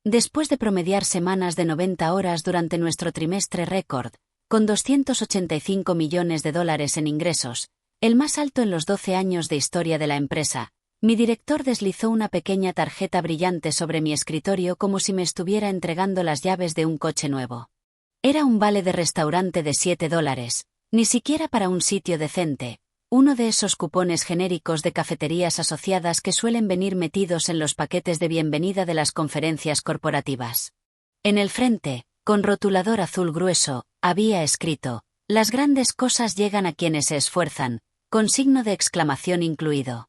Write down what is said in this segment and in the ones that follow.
Después de promediar semanas de 90 horas durante nuestro trimestre récord, con $285 millones en ingresos, el más alto en los 12 años de historia de la empresa, mi director deslizó una pequeña tarjeta brillante sobre mi escritorio como si me estuviera entregando las llaves de un coche nuevo. Era un vale de restaurante de $7, ni siquiera para un sitio decente, uno de esos cupones genéricos de cafeterías asociadas que suelen venir metidos en los paquetes de bienvenida de las conferencias corporativas. En el frente, con rotulador azul grueso, había escrito: "Las grandes cosas llegan a quienes se esfuerzan", con signo de exclamación incluido.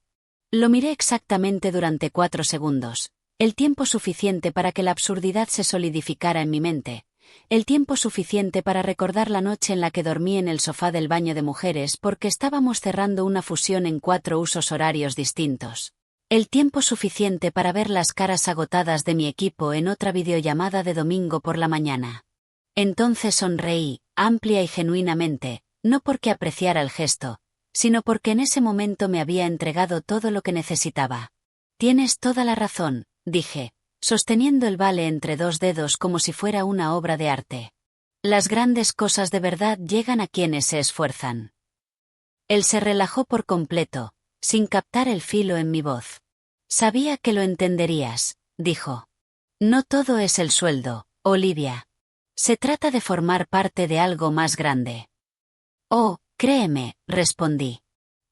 Lo miré exactamente durante 4 segundos, el tiempo suficiente para que la absurdidad se solidificara en mi mente, el tiempo suficiente para recordar la noche en la que dormí en el sofá del baño de mujeres porque estábamos cerrando una fusión en 4 usos horarios distintos. El tiempo suficiente para ver las caras agotadas de mi equipo en otra videollamada de domingo por la mañana. Entonces sonreí, amplia y genuinamente, no porque apreciara el gesto, sino porque en ese momento me había entregado todo lo que necesitaba. Tienes toda la razón, dije, sosteniendo el vale entre 2 dedos como si fuera una obra de arte. Las grandes cosas de verdad llegan a quienes se esfuerzan. Él se relajó por completo, sin captar el filo en mi voz. Sabía que lo entenderías, dijo. No todo es el sueldo, Olivia. Se trata de formar parte de algo más grande. Oh, créeme, respondí.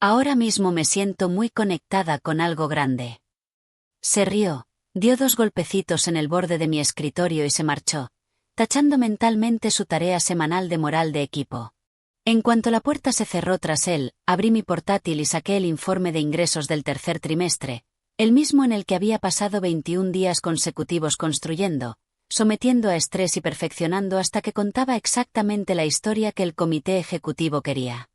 Ahora mismo me siento muy conectada con algo grande. Se rió, dio 2 golpecitos en el borde de mi escritorio y se marchó, tachando mentalmente su tarea semanal de moral de equipo. En cuanto la puerta se cerró tras él, abrí mi portátil y saqué el informe de ingresos del tercer trimestre, el mismo en el que había pasado 21 días consecutivos construyendo, sometiendo a estrés y perfeccionando hasta que contaba exactamente la historia que el comité ejecutivo quería.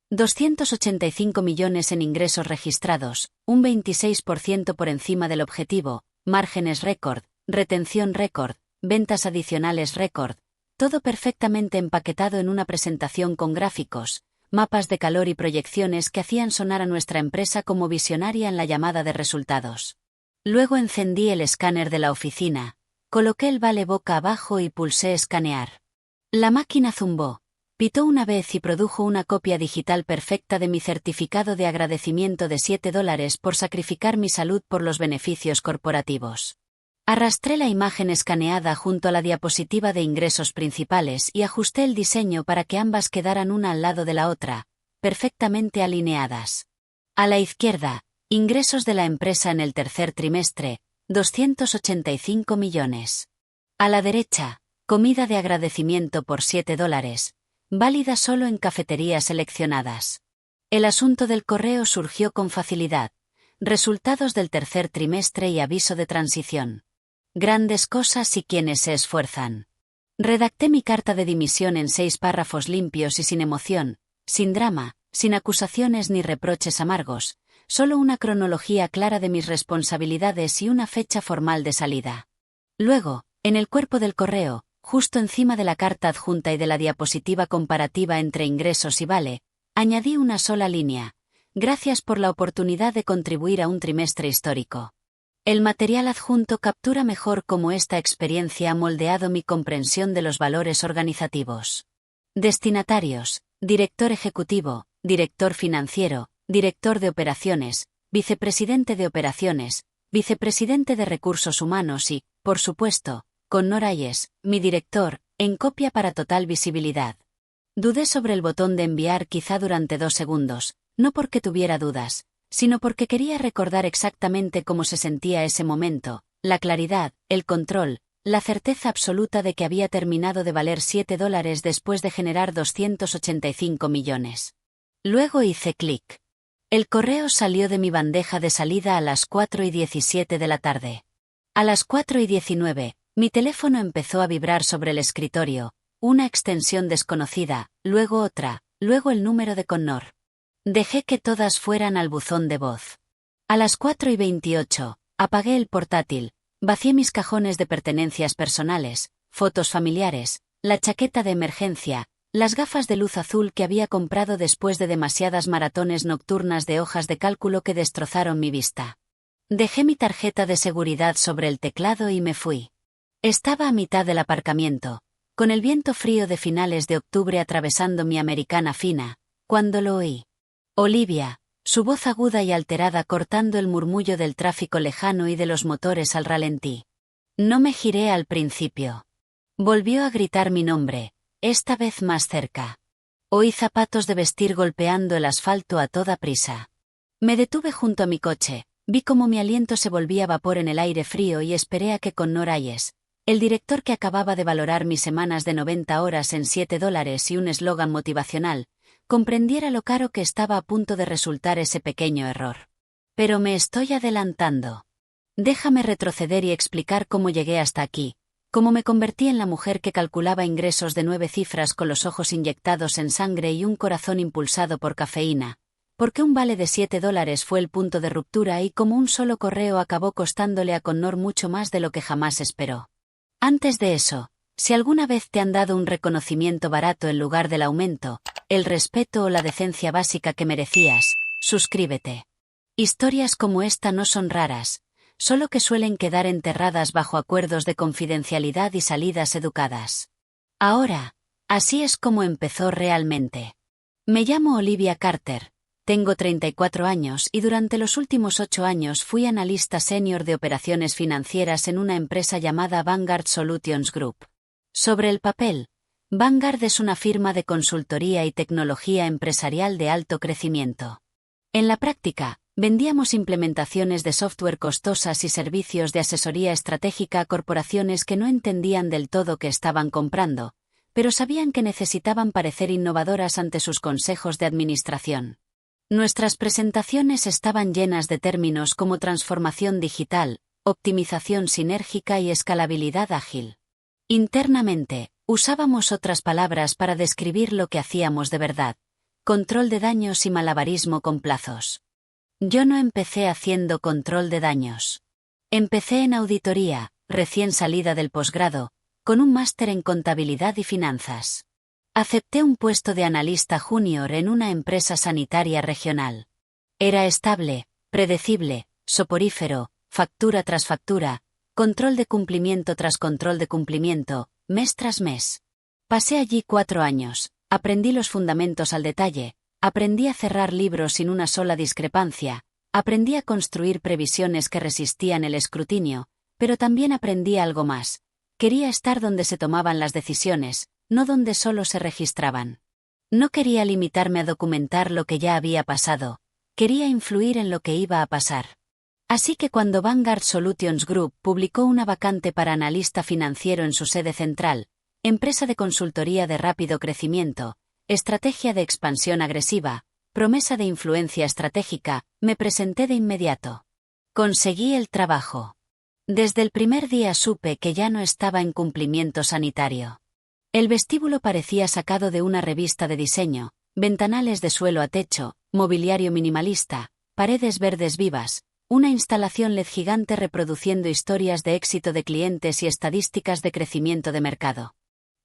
285 millones en ingresos registrados, un 26% por encima del objetivo, márgenes récord, retención récord, ventas adicionales récord, todo perfectamente empaquetado en una presentación con gráficos, mapas de calor y proyecciones que hacían sonar a nuestra empresa como visionaria en la llamada de resultados. Luego encendí el escáner de la oficina, coloqué el vale boca abajo y pulsé escanear. La máquina zumbó. Pitó una vez y produjo una copia digital perfecta de mi certificado de agradecimiento de $7 por sacrificar mi salud por los beneficios corporativos. Arrastré la imagen escaneada junto a la diapositiva de ingresos principales y ajusté el diseño para que ambas quedaran una al lado de la otra, perfectamente alineadas. A la izquierda, ingresos de la empresa en el tercer trimestre, 285 millones. A la derecha, comida de agradecimiento por $7. Válida solo en cafeterías seleccionadas. El asunto del correo surgió con facilidad. Resultados del tercer trimestre y aviso de transición. Grandes cosas y quienes se esfuerzan. Redacté mi carta de dimisión en 6 párrafos limpios y sin emoción, sin drama, sin acusaciones ni reproches amargos, solo una cronología clara de mis responsabilidades y una fecha formal de salida. Luego, en el cuerpo del correo, justo encima de la carta adjunta y de la diapositiva comparativa entre ingresos y vale, añadí una sola línea: gracias por la oportunidad de contribuir a un trimestre histórico. El material adjunto captura mejor cómo esta experiencia ha moldeado mi comprensión de los valores organizativos. Destinatarios: director ejecutivo, director financiero, director de operaciones, vicepresidente de operaciones, vicepresidente de recursos humanos y, por supuesto, con Nora Yes, mi director, en copia para total visibilidad. Dudé sobre el botón de enviar quizá durante 2 segundos, no porque tuviera dudas, sino porque quería recordar exactamente cómo se sentía ese momento, la claridad, el control, la certeza absoluta de que había terminado de valer $7 después de generar 285 millones. Luego hice clic. El correo salió de mi bandeja de salida a las 4:17 de la tarde. A las 4:19, mi teléfono empezó a vibrar sobre el escritorio, una extensión desconocida, luego otra, luego el número de Connor. Dejé que todas fueran al buzón de voz. A las 4:28, apagué el portátil, vacié mis cajones de pertenencias personales, fotos familiares, la chaqueta de emergencia, las gafas de luz azul que había comprado después de demasiadas maratones nocturnas de hojas de cálculo que destrozaron mi vista. Dejé mi tarjeta de seguridad sobre el teclado y me fui. Estaba a mitad del aparcamiento, con el viento frío de finales de octubre atravesando mi americana fina, cuando lo oí. Olivia, su voz aguda y alterada cortando el murmullo del tráfico lejano y de los motores al ralentí. No me giré al principio. Volvió a gritar mi nombre, esta vez más cerca. Oí zapatos de vestir golpeando el asfalto a toda prisa. Me detuve junto a mi coche, vi cómo mi aliento se volvía vapor en el aire frío y esperé a que Connor Hayes, el director que acababa de valorar mis semanas de 90 horas en $7 y un eslogan motivacional, comprendiera lo caro que estaba a punto de resultar ese pequeño error. Pero me estoy adelantando. Déjame retroceder y explicar cómo llegué hasta aquí, cómo me convertí en la mujer que calculaba ingresos de 9 cifras con los ojos inyectados en sangre y un corazón impulsado por cafeína, por qué un vale de $7 fue el punto de ruptura y cómo un solo correo acabó costándole a Connor mucho más de lo que jamás esperó. Antes de eso, si alguna vez te han dado un reconocimiento barato en lugar del aumento, el respeto o la decencia básica que merecías, suscríbete. Historias como esta no son raras, solo que suelen quedar enterradas bajo acuerdos de confidencialidad y salidas educadas. Ahora, así es como empezó realmente. Me llamo Olivia Carter, tengo 34 años y durante los últimos 8 años fui analista senior de operaciones financieras en una empresa llamada Vanguard Solutions Group. Sobre el papel, Vanguard es una firma de consultoría y tecnología empresarial de alto crecimiento. En la práctica, vendíamos implementaciones de software costosas y servicios de asesoría estratégica a corporaciones que no entendían del todo qué estaban comprando, pero sabían que necesitaban parecer innovadoras ante sus consejos de administración. Nuestras presentaciones estaban llenas de términos como transformación digital, optimización sinérgica y escalabilidad ágil. Internamente, usábamos otras palabras para describir lo que hacíamos de verdad: control de daños y malabarismo con plazos. Yo no empecé haciendo control de daños. Empecé en auditoría, recién salida del posgrado, con un máster en contabilidad y finanzas. Acepté un puesto de analista junior en una empresa sanitaria regional. Era estable, predecible, soporífero, factura tras factura, control de cumplimiento tras control de cumplimiento, mes tras mes. Pasé allí 4 años, aprendí los fundamentos al detalle, aprendí a cerrar libros sin una sola discrepancia, aprendí a construir previsiones que resistían el escrutinio, pero también aprendí algo más. Quería estar donde se tomaban las decisiones, no donde solo se registraban. No quería limitarme a documentar lo que ya había pasado, quería influir en lo que iba a pasar. Así que cuando Vanguard Solutions Group publicó una vacante para analista financiero en su sede central, empresa de consultoría de rápido crecimiento, estrategia de expansión agresiva, promesa de influencia estratégica, me presenté de inmediato. Conseguí el trabajo. Desde el primer día supe que ya no estaba en cumplimiento sanitario. El vestíbulo parecía sacado de una revista de diseño, ventanales de suelo a techo, mobiliario minimalista, paredes verdes vivas, una instalación LED gigante reproduciendo historias de éxito de clientes y estadísticas de crecimiento de mercado.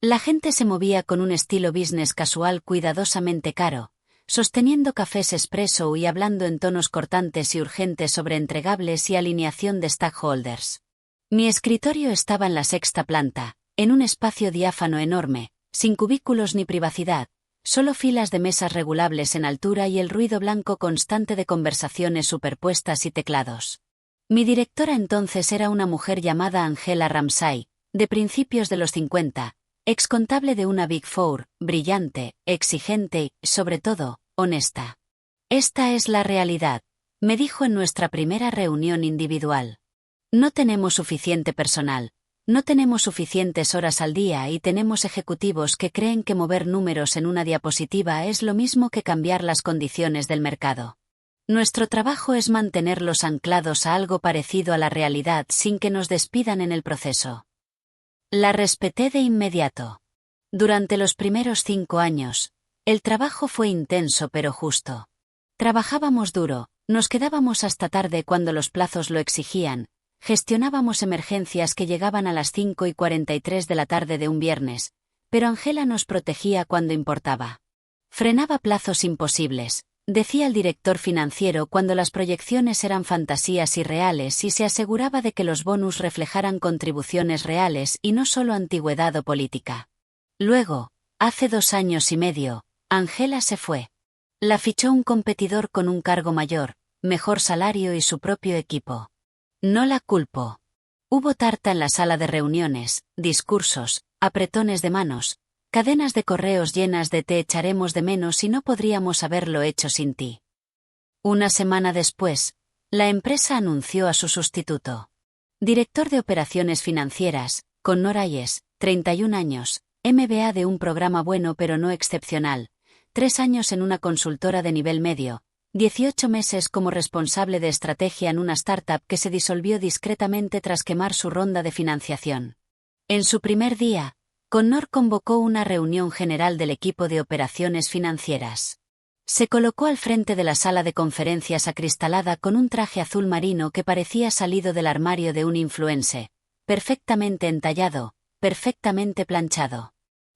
La gente se movía con un estilo business casual cuidadosamente caro, sosteniendo cafés espresso y hablando en tonos cortantes y urgentes sobre entregables y alineación de stakeholders. Mi escritorio estaba en la 6ª planta, en un espacio diáfano enorme, sin cubículos ni privacidad, solo filas de mesas regulables en altura y el ruido blanco constante de conversaciones superpuestas y teclados. Mi directora entonces era una mujer llamada Angela Ramsay, de principios de los 50, excontable de una Big Four, brillante, exigente y, sobre todo, honesta. Esta es la realidad, me dijo en nuestra primera reunión individual. No tenemos suficiente personal. No tenemos suficientes horas al día y tenemos ejecutivos que creen que mover números en una diapositiva es lo mismo que cambiar las condiciones del mercado. Nuestro trabajo es mantenerlos anclados a algo parecido a la realidad sin que nos despidan en el proceso. La respeté de inmediato. Durante los primeros 5 años, el trabajo fue intenso pero justo. Trabajábamos duro, nos quedábamos hasta tarde cuando los plazos lo exigían. Gestionábamos emergencias que llegaban a las 5:43 de la tarde de un viernes, pero Angela nos protegía cuando importaba. Frenaba plazos imposibles, decía el director financiero cuando las proyecciones eran fantasías irreales y se aseguraba de que los bonus reflejaran contribuciones reales y no solo antigüedad o política. Luego, hace 2 años y medio, Angela se fue. La fichó un competidor con un cargo mayor, mejor salario y su propio equipo. No la culpo. Hubo tarta en la sala de reuniones, discursos, apretones de manos, cadenas de correos llenas de "te echaremos de menos y no podríamos haberlo hecho sin ti". Una semana después, la empresa anunció a su sustituto. Director de operaciones financieras, Connor Hayes, 31 años, MBA de un programa bueno pero no excepcional, 3 años en una consultora de nivel medio, 18 meses como responsable de estrategia en una startup que se disolvió discretamente tras quemar su ronda de financiación. En su primer día, Connor convocó una reunión general del equipo de operaciones financieras. Se colocó al frente de la sala de conferencias acristalada con un traje azul marino que parecía salido del armario de un influencer, perfectamente entallado, perfectamente planchado.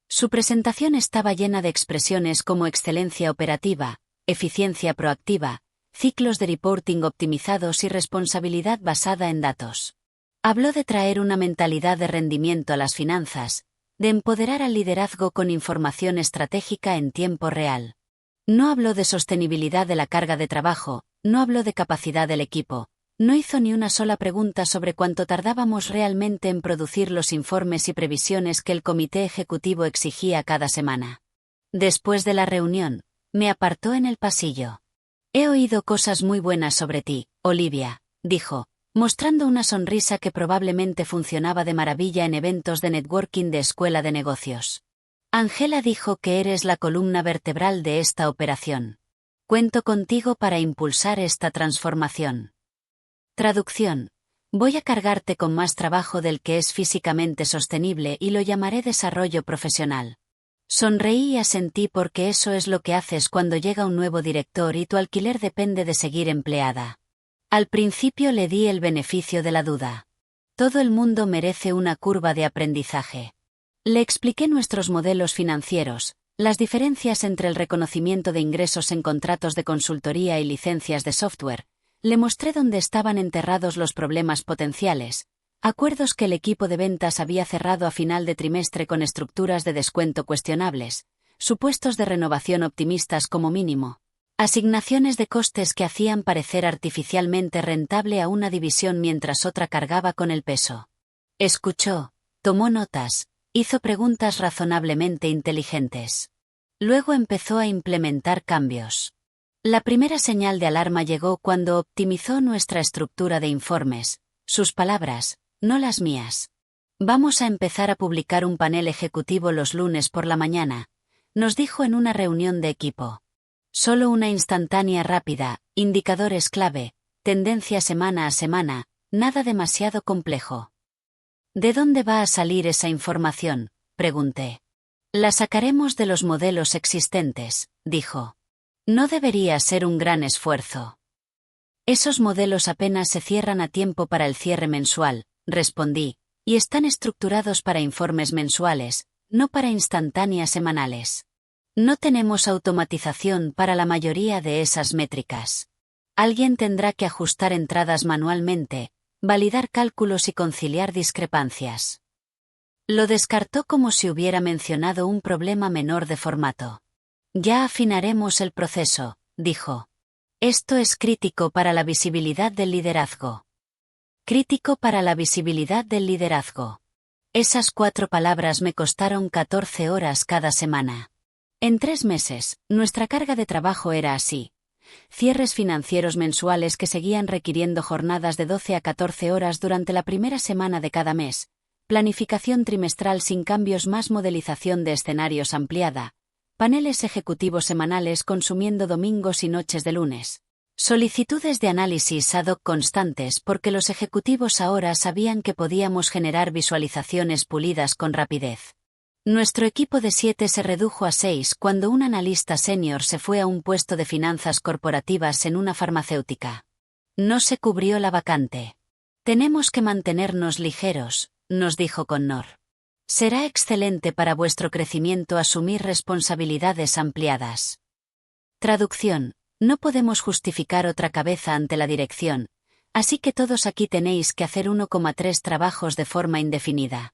Su presentación estaba llena de expresiones como excelencia operativa, eficiencia proactiva, ciclos de reporting optimizados y responsabilidad basada en datos. Habló de traer una mentalidad de rendimiento a las finanzas, de empoderar al liderazgo con información estratégica en tiempo real. No habló de sostenibilidad de la carga de trabajo, no habló de capacidad del equipo, no hizo ni una sola pregunta sobre cuánto tardábamos realmente en producir los informes y previsiones que el comité ejecutivo exigía cada semana. Después de la reunión, me apartó en el pasillo. «He oído cosas muy buenas sobre ti, Olivia», dijo, mostrando una sonrisa que probablemente funcionaba de maravilla en eventos de networking de escuela de negocios. «Angela dijo que eres la columna vertebral de esta operación. Cuento contigo para impulsar esta transformación». Traducción. Voy a cargarte con más trabajo del que es físicamente sostenible y lo llamaré desarrollo profesional. Sonreí y asentí porque eso es lo que haces cuando llega un nuevo director y tu alquiler depende de seguir empleada. Al principio le di el beneficio de la duda. Todo el mundo merece una curva de aprendizaje. Le expliqué nuestros modelos financieros, las diferencias entre el reconocimiento de ingresos en contratos de consultoría y licencias de software. Le mostré dónde estaban enterrados los problemas potenciales, acuerdos que el equipo de ventas había cerrado a final de trimestre con estructuras de descuento cuestionables, supuestos de renovación optimistas como mínimo, asignaciones de costes que hacían parecer artificialmente rentable a una división mientras otra cargaba con el peso. Escuchó, tomó notas, hizo preguntas razonablemente inteligentes. Luego empezó a implementar cambios. La primera señal de alarma llegó cuando optimizó nuestra estructura de informes, sus palabras, no las mías. «Vamos a empezar a publicar un panel ejecutivo los lunes por la mañana», nos dijo en una reunión de equipo. Solo una instantánea rápida, indicadores clave, tendencia semana a semana, nada demasiado complejo. «¿De dónde va a salir esa información?», pregunté. «La sacaremos de los modelos existentes», dijo. «No debería ser un gran esfuerzo». «Esos modelos apenas se cierran a tiempo para el cierre mensual», respondí, «y están estructurados para informes mensuales, no para instantáneas semanales. No tenemos automatización para la mayoría de esas métricas. Alguien tendrá que ajustar entradas manualmente, validar cálculos y conciliar discrepancias». Lo descartó como si hubiera mencionado un problema menor de formato. «Ya afinaremos el proceso», dijo. «Esto es crítico para la visibilidad del liderazgo». Crítico para la visibilidad del liderazgo. Esas 4 palabras me costaron 14 horas cada semana. En 3 meses, nuestra carga de trabajo era así. Cierres financieros mensuales que seguían requiriendo jornadas de 12 a 14 horas durante la primera semana de cada mes, planificación trimestral sin cambios más modelización de escenarios ampliada, paneles ejecutivos semanales consumiendo domingos y noches de lunes. Solicitudes de análisis ad hoc constantes porque los ejecutivos ahora sabían que podíamos generar visualizaciones pulidas con rapidez. Nuestro equipo de 7 se redujo a 6 cuando un analista senior se fue a un puesto de finanzas corporativas en una farmacéutica. No se cubrió la vacante. «Tenemos que mantenernos ligeros», nos dijo Connor. «Será excelente para vuestro crecimiento asumir responsabilidades ampliadas». Traducción. No podemos justificar otra cabeza ante la dirección, así que todos aquí tenéis que hacer 1,3 trabajos de forma indefinida.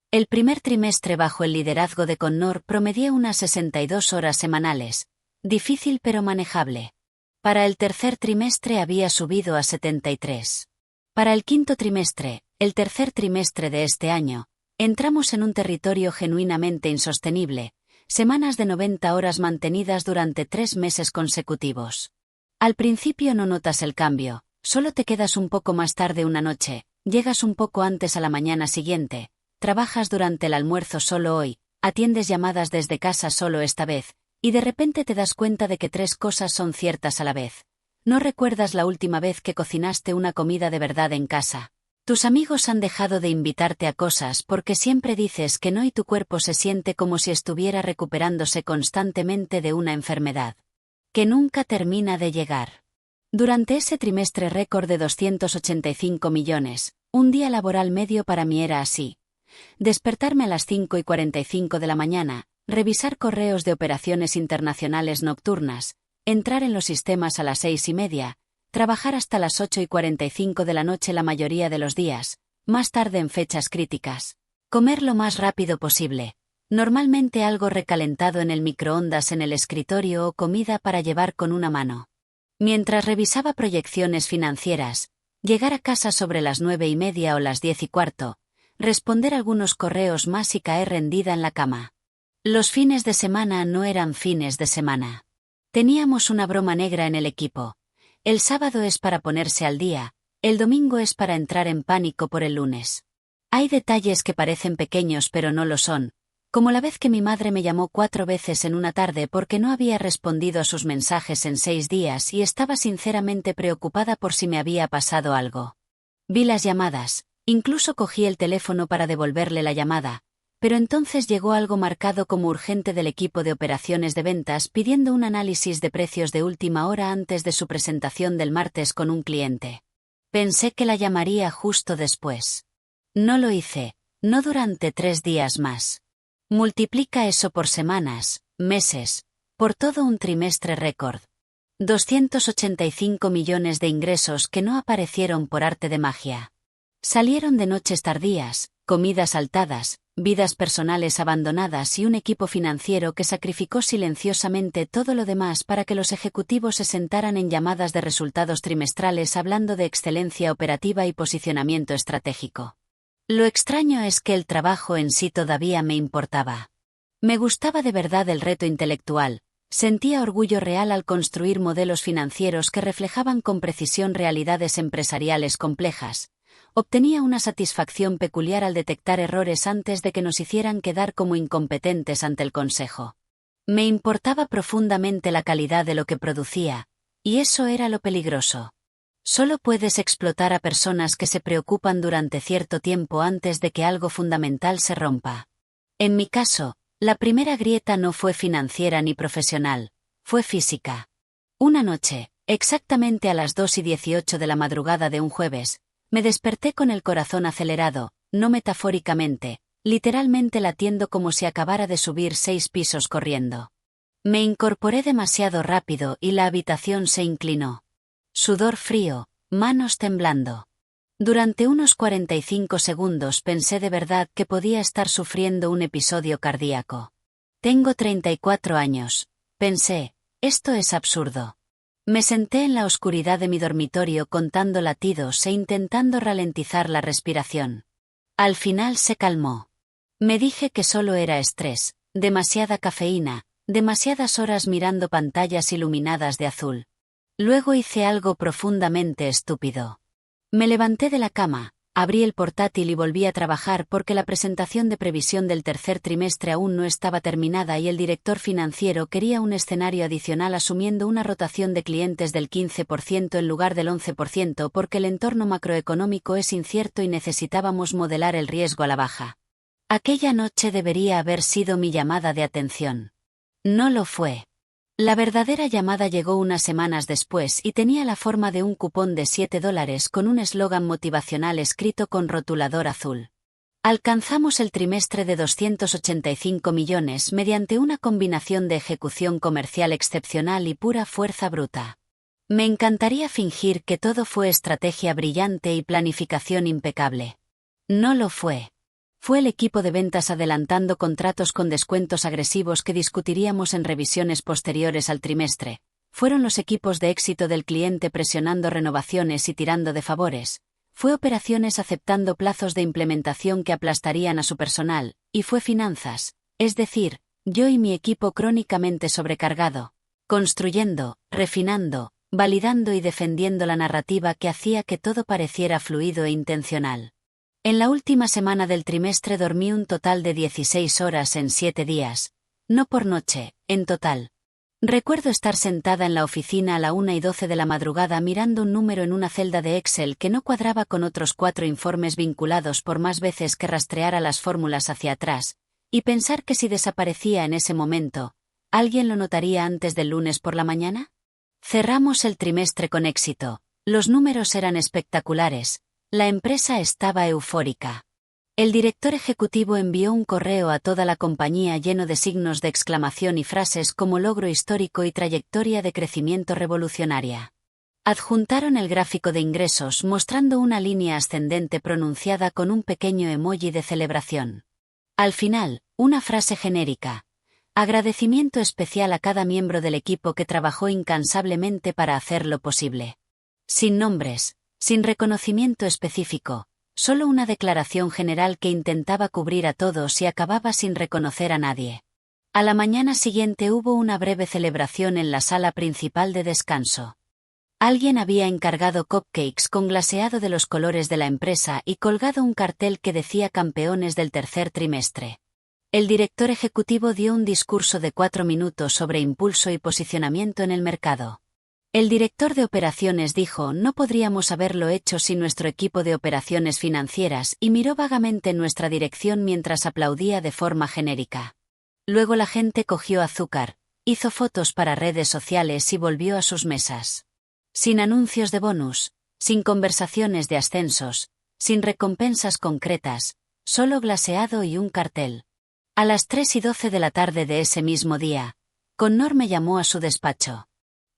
El primer trimestre bajo el liderazgo de Connor promedié unas 62 horas semanales, difícil pero manejable. Para el tercer trimestre había subido a 73. Para el quinto trimestre, el tercer trimestre de este año, entramos en un territorio genuinamente insostenible, semanas de 90 horas mantenidas durante 3 meses consecutivos. Al principio no notas el cambio, solo te quedas un poco más tarde una noche, llegas un poco antes a la mañana siguiente, trabajas durante el almuerzo solo hoy, atiendes llamadas desde casa solo esta vez, y de repente te das cuenta de que 3 cosas son ciertas a la vez. No recuerdas la última vez que cocinaste una comida de verdad en casa. Tus amigos han dejado de invitarte a cosas porque siempre dices que no y tu cuerpo se siente como si estuviera recuperándose constantemente de una enfermedad que nunca termina de llegar. Durante ese trimestre récord de 285 millones, un día laboral medio para mí era así. Despertarme a las 5:45 de la mañana, revisar correos de operaciones internacionales nocturnas, entrar en los sistemas a las 6:30, trabajar hasta las 8:45 de la noche la mayoría de los días, más tarde en fechas críticas. Comer lo más rápido posible. Normalmente algo recalentado en el microondas en el escritorio o comida para llevar con una mano. Mientras revisaba proyecciones financieras, llegar a casa sobre las 9:30 o las 10:15, responder algunos correos más y caer rendida en la cama. Los fines de semana no eran fines de semana. Teníamos una broma negra en el equipo. El sábado es para ponerse al día, el domingo es para entrar en pánico por el lunes. Hay detalles que parecen pequeños pero no lo son, como la vez que mi madre me llamó 4 veces en una tarde porque no había respondido a sus mensajes en 6 días y estaba sinceramente preocupada por si me había pasado algo. Vi las llamadas, incluso cogí el teléfono para devolverle la llamada, pero entonces llegó algo marcado como urgente del equipo de operaciones de ventas pidiendo un análisis de precios de última hora antes de su presentación del martes con un cliente. Pensé que la llamaría justo después. No lo hice, no durante 3 días más. Multiplica eso por semanas, meses, por todo un trimestre récord. 285 millones de ingresos que no aparecieron por arte de magia. Salieron de noches tardías, comidas saltadas, vidas personales abandonadas y un equipo financiero que sacrificó silenciosamente todo lo demás para que los ejecutivos se sentaran en llamadas de resultados trimestrales hablando de excelencia operativa y posicionamiento estratégico. Lo extraño es que el trabajo en sí todavía me importaba. Me gustaba de verdad el reto intelectual, sentía orgullo real al construir modelos financieros que reflejaban con precisión realidades empresariales complejas. Obtenía una satisfacción peculiar al detectar errores antes de que nos hicieran quedar como incompetentes ante el consejo. Me importaba profundamente la calidad de lo que producía, y eso era lo peligroso. Solo puedes explotar a personas que se preocupan durante cierto tiempo antes de que algo fundamental se rompa. En mi caso, la primera grieta no fue financiera ni profesional, fue física. Una noche, exactamente a las 2:18 de la madrugada de un jueves, me desperté con el corazón acelerado, no metafóricamente, literalmente latiendo como si acabara de subir 6 pisos corriendo. Me incorporé demasiado rápido y la habitación se inclinó. Sudor frío, manos temblando. Durante unos 45 segundos pensé de verdad que podía estar sufriendo un episodio cardíaco. Tengo 34 años, pensé, esto es absurdo. Me senté en la oscuridad de mi dormitorio contando latidos e intentando ralentizar la respiración. Al final se calmó. Me dije que solo era estrés, demasiada cafeína, demasiadas horas mirando pantallas iluminadas de azul. Luego hice algo profundamente estúpido. Me levanté de la cama, abrí el portátil y volví a trabajar porque la presentación de previsión del tercer trimestre aún no estaba terminada y el director financiero quería un escenario adicional asumiendo una rotación de clientes del 15% en lugar del 11% porque el entorno macroeconómico es incierto y necesitábamos modelar el riesgo a la baja. Aquella noche debería haber sido mi llamada de atención. No lo fue. La verdadera llamada llegó unas semanas después y tenía la forma de un cupón de $7 con un eslogan motivacional escrito con rotulador azul. Alcanzamos el trimestre de 285 millones mediante una combinación de ejecución comercial excepcional y pura fuerza bruta. Me encantaría fingir que todo fue estrategia brillante y planificación impecable. No lo fue. Fue el equipo de ventas adelantando contratos con descuentos agresivos que discutiríamos en revisiones posteriores al trimestre. Fueron los equipos de éxito del cliente presionando renovaciones y tirando de favores. Fue operaciones aceptando plazos de implementación que aplastarían a su personal, y fue finanzas, es decir, yo y mi equipo crónicamente sobrecargado, construyendo, refinando, validando y defendiendo la narrativa que hacía que todo pareciera fluido e intencional. En la última semana del trimestre dormí un total de 16 horas en 7 días, no por noche, en total. Recuerdo estar sentada en la oficina a la 1:12 de la madrugada mirando un número en una celda de Excel que no cuadraba con otros 4 informes vinculados por más veces que rastreara las fórmulas hacia atrás, y pensar que si desaparecía en ese momento, ¿alguien lo notaría antes del lunes por la mañana? Cerramos el trimestre con éxito, los números eran espectaculares, la empresa estaba eufórica. El director ejecutivo envió un correo a toda la compañía lleno de signos de exclamación y frases como logro histórico y trayectoria de crecimiento revolucionaria. Adjuntaron el gráfico de ingresos mostrando una línea ascendente pronunciada con un pequeño emoji de celebración. Al final, una frase genérica. Agradecimiento especial a cada miembro del equipo que trabajó incansablemente para hacerlo posible. Sin nombres, sin reconocimiento específico. Solo una declaración general que intentaba cubrir a todos y acababa sin reconocer a nadie. A la mañana siguiente hubo una breve celebración en la sala principal de descanso. Alguien había encargado cupcakes con glaseado de los colores de la empresa y colgado un cartel que decía campeones del tercer trimestre. El director ejecutivo dio un discurso de 4 minutos sobre impulso y posicionamiento en el mercado. El director de operaciones dijo: no podríamos haberlo hecho sin nuestro equipo de operaciones financieras, y miró vagamente en nuestra dirección mientras aplaudía de forma genérica. Luego la gente cogió azúcar, hizo fotos para redes sociales y volvió a sus mesas. Sin anuncios de bonus, sin conversaciones de ascensos, sin recompensas concretas, solo glaseado y un cartel. A las 3:12 de la tarde de ese mismo día, Connor me llamó a su despacho.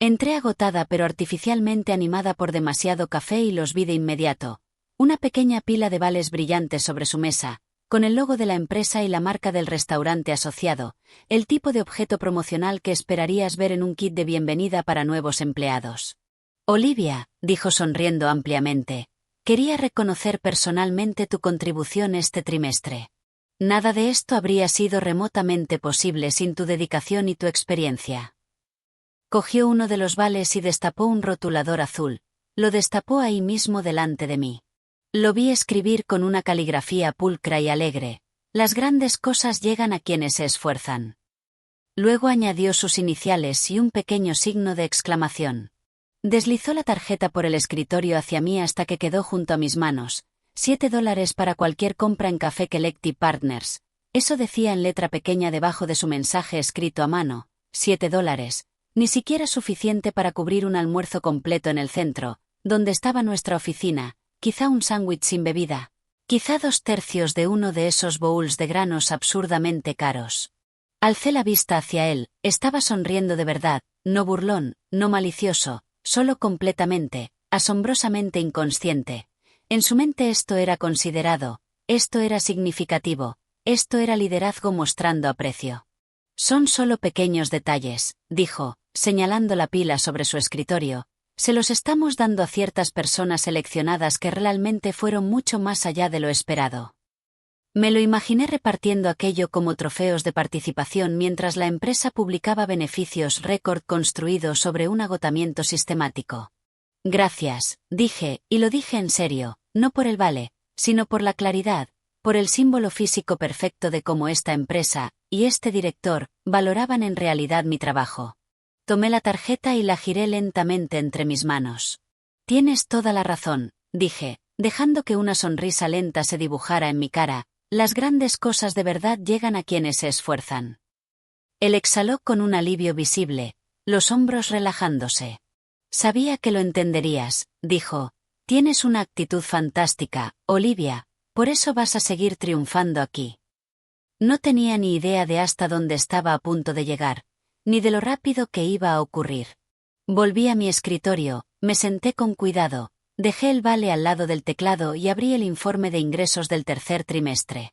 Entré agotada pero artificialmente animada por demasiado café y los vi de inmediato. Una pequeña pila de vales brillantes sobre su mesa, con el logo de la empresa y la marca del restaurante asociado, el tipo de objeto promocional que esperarías ver en un kit de bienvenida para nuevos empleados. Olivia, dijo sonriendo ampliamente, quería reconocer personalmente tu contribución este trimestre. Nada de esto habría sido remotamente posible sin tu dedicación y tu experiencia. Cogió uno de los vales y destapó un rotulador azul. Lo destapó ahí mismo delante de mí. Lo vi escribir con una caligrafía pulcra y alegre: las grandes cosas llegan a quienes se esfuerzan. Luego añadió sus iniciales y un pequeño signo de exclamación. Deslizó la tarjeta por el escritorio hacia mí hasta que quedó junto a mis manos. $7 para cualquier compra en Café Collective Partners. Eso decía en letra pequeña debajo de su mensaje escrito a mano. $7. Ni siquiera suficiente para cubrir un almuerzo completo en el centro, donde estaba nuestra oficina, quizá un sándwich sin bebida, quizá 2/3 de uno de esos bowls de granos absurdamente caros. Alcé la vista hacia él, estaba sonriendo de verdad, no burlón, no malicioso, solo completamente, asombrosamente inconsciente. En su mente esto era considerado, esto era significativo, esto era liderazgo mostrando aprecio. Son solo pequeños detalles, dijo, señalando la pila sobre su escritorio. Se los estamos dando a ciertas personas seleccionadas que realmente fueron mucho más allá de lo esperado. Me lo imaginé repartiendo aquello como trofeos de participación mientras la empresa publicaba beneficios récord construidos sobre un agotamiento sistemático. Gracias, dije, y lo dije en serio, no por el vale, sino por la claridad, por el símbolo físico perfecto de cómo esta empresa, y este director, valoraban en realidad mi trabajo. Tomé la tarjeta y la giré lentamente entre mis manos. Tienes toda la razón, dije, dejando que una sonrisa lenta se dibujara en mi cara. Las grandes cosas de verdad llegan a quienes se esfuerzan. Él exhaló con un alivio visible, los hombros relajándose. Sabía que lo entenderías, dijo. Tienes una actitud fantástica, Olivia. Por eso vas a seguir triunfando aquí. No tenía ni idea de hasta dónde estaba a punto de llegar, ni de lo rápido que iba a ocurrir. Volví a mi escritorio, me senté con cuidado, dejé el vale al lado del teclado y abrí el informe de ingresos del tercer trimestre.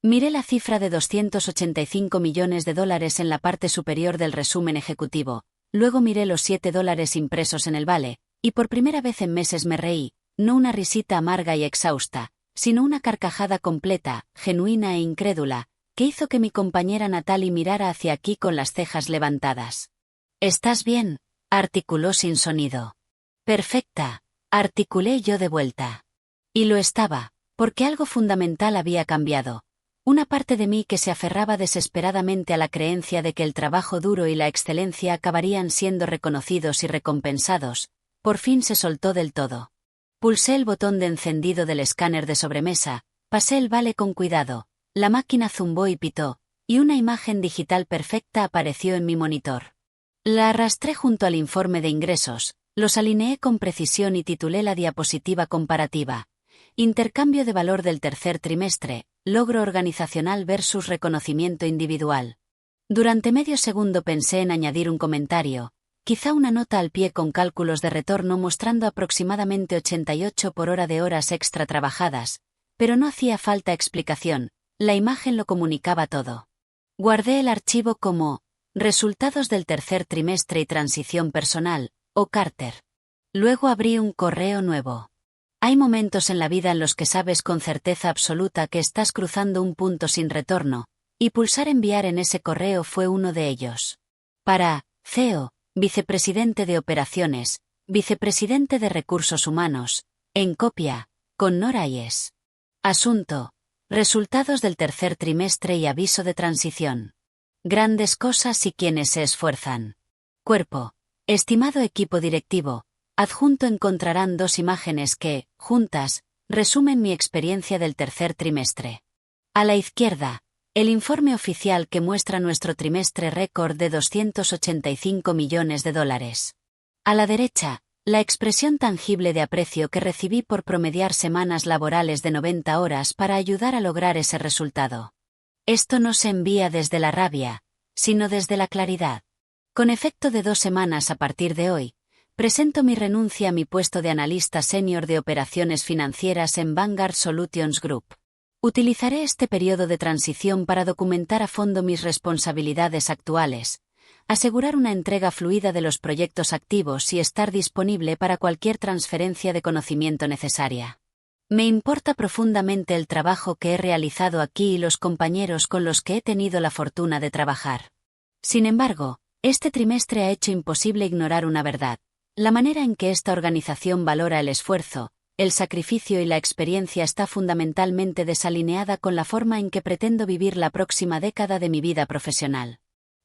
Miré la cifra de 285 millones de dólares en la parte superior del resumen ejecutivo, luego miré los $7 impresos en el vale, y por primera vez en meses me reí, no una risita amarga y exhausta, sino una carcajada completa, genuina e incrédula, que hizo que mi compañera Natalie mirara hacia aquí con las cejas levantadas. «¿Estás bien?», articuló sin sonido. «Perfecta», articulé yo de vuelta. Y lo estaba, porque algo fundamental había cambiado. Una parte de mí que se aferraba desesperadamente a la creencia de que el trabajo duro y la excelencia acabarían siendo reconocidos y recompensados, por fin se soltó del todo. Pulsé el botón de encendido del escáner de sobremesa, pasé el vale con cuidado, la máquina zumbó y pitó, y una imagen digital perfecta apareció en mi monitor. La arrastré junto al informe de ingresos, los alineé con precisión y titulé la diapositiva comparativa. Intercambio de valor del tercer trimestre, logro organizacional versus reconocimiento individual. Durante medio segundo pensé en añadir un comentario, quizá una nota al pie con cálculos de retorno mostrando aproximadamente 88 por hora de horas extra trabajadas, pero no hacía falta explicación, la imagen lo comunicaba todo. Guardé el archivo como Resultados del tercer trimestre y transición personal, o Carter. Luego abrí un correo nuevo. Hay momentos en la vida en los que sabes con certeza absoluta que estás cruzando un punto sin retorno, y pulsar enviar en ese correo fue uno de ellos. Para CEO, vicepresidente de operaciones, vicepresidente de recursos humanos, en copia, con Nora Yes. Asunto: resultados del tercer trimestre y aviso de transición. Grandes cosas y quienes se esfuerzan. Cuerpo: estimado equipo directivo, adjunto encontrarán dos imágenes que, juntas, resumen mi experiencia del tercer trimestre. A la izquierda, el informe oficial que muestra nuestro trimestre récord de 285 millones de dólares. A la derecha, la expresión tangible de aprecio que recibí por promediar semanas laborales de 90 horas para ayudar a lograr ese resultado. Esto no se envía desde la rabia, sino desde la claridad. Con efecto de 2 semanas a partir de hoy, presento mi renuncia a mi puesto de analista senior de operaciones financieras en Vanguard Solutions Group. Utilizaré este periodo de transición para documentar a fondo mis responsabilidades actuales, asegurar una entrega fluida de los proyectos activos y estar disponible para cualquier transferencia de conocimiento necesaria. Me importa profundamente el trabajo que he realizado aquí y los compañeros con los que he tenido la fortuna de trabajar. Sin embargo, este trimestre ha hecho imposible ignorar una verdad: la manera en que esta organización valora el esfuerzo, el sacrificio y la experiencia está fundamentalmente desalineada con la forma en que pretendo vivir la próxima década de mi vida profesional.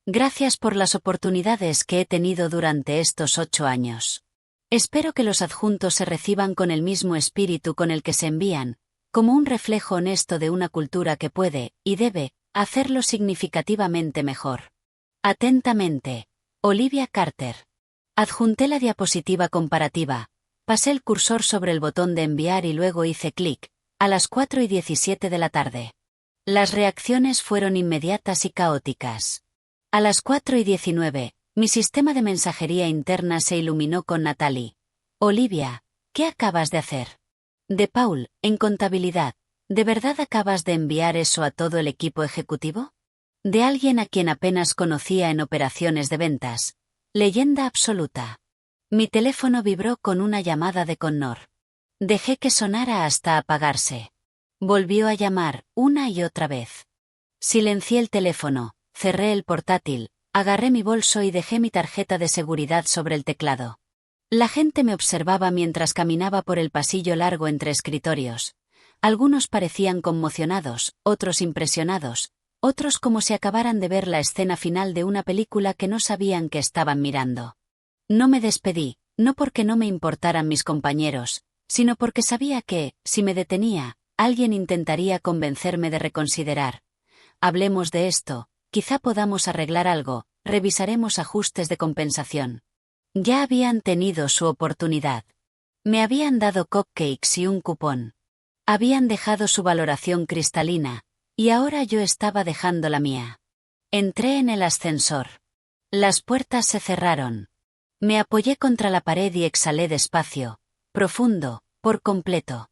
Gracias por las oportunidades que he tenido durante estos 8 años. Espero que los adjuntos se reciban con el mismo espíritu con el que se envían, como un reflejo honesto de una cultura que puede, y debe, hacerlo significativamente mejor. Atentamente, Olivia Carter. Adjunté la diapositiva comparativa, pasé el cursor sobre el botón de enviar y luego hice clic, a las 4:17 de la tarde. Las reacciones fueron inmediatas y caóticas. A las 4:19, mi sistema de mensajería interna se iluminó con Natalie. Olivia, ¿qué acabas de hacer? De Paul, en contabilidad, ¿de verdad acabas de enviar eso a todo el equipo ejecutivo? De alguien a quien apenas conocía en operaciones de ventas. Leyenda absoluta. Mi teléfono vibró con una llamada de Connor. Dejé que sonara hasta apagarse. Volvió a llamar, una y otra vez. Silencié el teléfono, cerré el portátil, agarré mi bolso y dejé mi tarjeta de seguridad sobre el teclado. La gente me observaba mientras caminaba por el pasillo largo entre escritorios. Algunos parecían conmocionados, otros impresionados, otros como si acabaran de ver la escena final de una película que no sabían que estaban mirando. No me despedí, no porque no me importaran mis compañeros, sino porque sabía que, si me detenía, alguien intentaría convencerme de reconsiderar. Hablemos de esto, quizá podamos arreglar algo, revisaremos ajustes de compensación. Ya habían tenido su oportunidad. Me habían dado cupcakes y un cupón. Habían dejado su valoración cristalina, y ahora yo estaba dejando la mía. Entré en el ascensor. Las puertas se cerraron. Me apoyé contra la pared y exhalé despacio, profundo, por completo.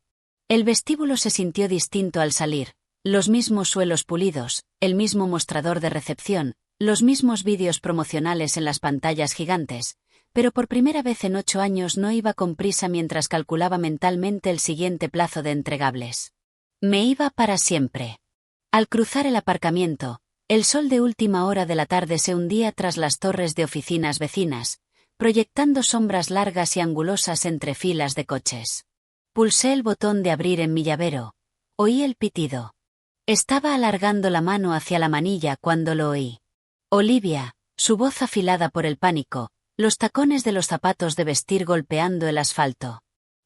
El vestíbulo se sintió distinto al salir, los mismos suelos pulidos, el mismo mostrador de recepción, los mismos vídeos promocionales en las pantallas gigantes, pero por primera vez en 8 años no iba con prisa mientras calculaba mentalmente el siguiente plazo de entregables. Me iba para siempre. Al cruzar el aparcamiento, el sol de última hora de la tarde se hundía tras las torres de oficinas vecinas, proyectando sombras largas y angulosas entre filas de coches. Pulsé el botón de abrir en mi llavero. Oí el pitido. Estaba alargando la mano hacia la manilla cuando lo oí. Olivia, su voz afilada por el pánico, los tacones de los zapatos de vestir golpeando el asfalto.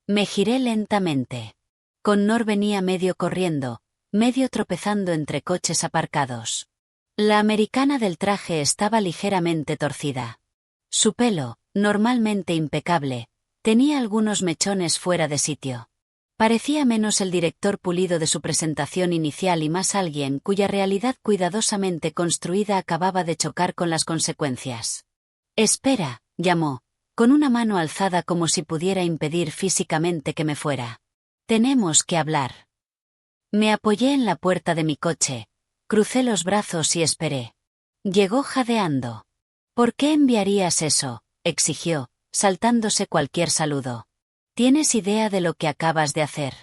Me giré lentamente. Connor venía medio corriendo, medio tropezando entre coches aparcados. La americana del traje estaba ligeramente torcida. Su pelo, normalmente impecable, tenía algunos mechones fuera de sitio. Parecía menos el director pulido de su presentación inicial y más alguien cuya realidad cuidadosamente construida acababa de chocar con las consecuencias. «Espera», llamó, con una mano alzada como si pudiera impedir físicamente que me fuera. «Tenemos que hablar». Me apoyé en la puerta de mi coche, crucé los brazos y esperé. Llegó jadeando. «¿Por qué enviarías eso?», exigió, saltándose cualquier saludo. ¿Tienes idea de lo que acabas de hacer?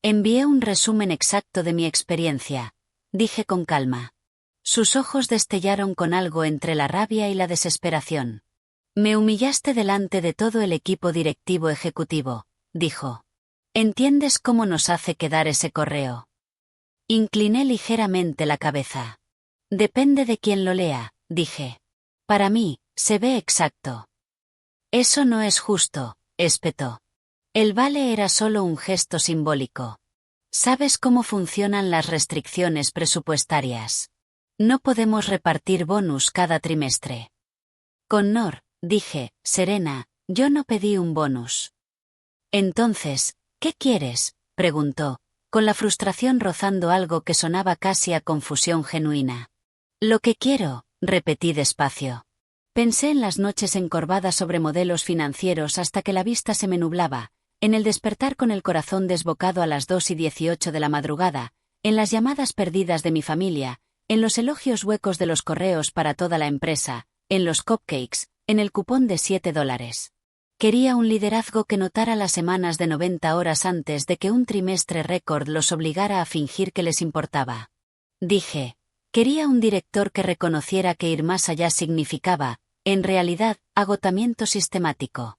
Envié un resumen exacto de mi experiencia, dije con calma. Sus ojos destellaron con algo entre la rabia y la desesperación. Me humillaste delante de todo el equipo directivo ejecutivo, dijo. ¿Entiendes cómo nos hace quedar ese correo? Incliné ligeramente la cabeza. Depende de quién lo lea, dije. Para mí, se ve exacto. Eso no es justo, espetó. El vale era solo un gesto simbólico. ¿Sabes cómo funcionan las restricciones presupuestarias? No podemos repartir bonus cada trimestre. Connor, dije, serena, yo no pedí un bonus. Entonces, ¿qué quieres?, preguntó, con la frustración rozando algo que sonaba casi a confusión genuina. Lo que quiero, repetí despacio. Pensé en las noches encorvadas sobre modelos financieros hasta que la vista se me nublaba, en el despertar con el corazón desbocado a las 2:18 de la madrugada, en las llamadas perdidas de mi familia, en los elogios huecos de los correos para toda la empresa, en los cupcakes, en el cupón de $7. Quería un liderazgo que notara las semanas de 90 horas antes de que un trimestre récord los obligara a fingir que les importaba. Dije, quería un director que reconociera que ir más allá significaba, en realidad, agotamiento sistemático.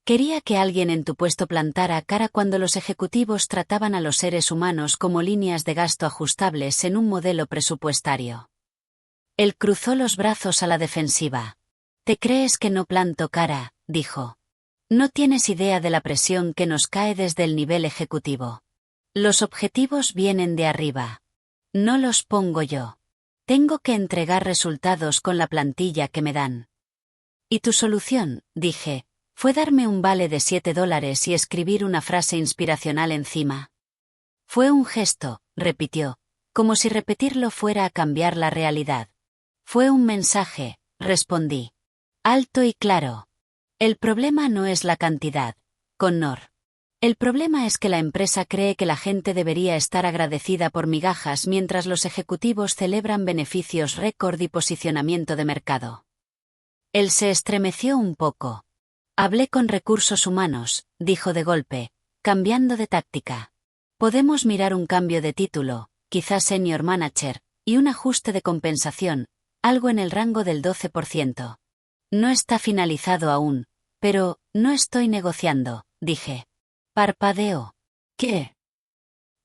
Quería que alguien en tu puesto plantara cara cuando los ejecutivos trataban a los seres humanos como líneas de gasto ajustables en un modelo presupuestario. Él cruzó los brazos a la defensiva. «¿Te crees que no planto cara?», dijo. «No tienes idea de la presión que nos cae desde el nivel ejecutivo. Los objetivos vienen de arriba. No los pongo yo. Tengo que entregar resultados con la plantilla que me dan». «¿Y tu solución?», dije, «fue darme un vale de $7 y escribir una frase inspiracional encima». «Fue un gesto», repitió, como si repetirlo fuera a cambiar la realidad. «Fue un mensaje», respondí. «Alto y claro. El problema no es la cantidad, Connor. El problema es que la empresa cree que la gente debería estar agradecida por migajas mientras los ejecutivos celebran beneficios récord y posicionamiento de mercado». Él se estremeció un poco. «Hablé con recursos humanos», dijo de golpe, cambiando de táctica. «Podemos mirar un cambio de título, quizás senior manager, y un ajuste de compensación, algo en el rango del 12%. No está finalizado aún, pero no estoy negociando», dije. Parpadeó. «¿Qué?»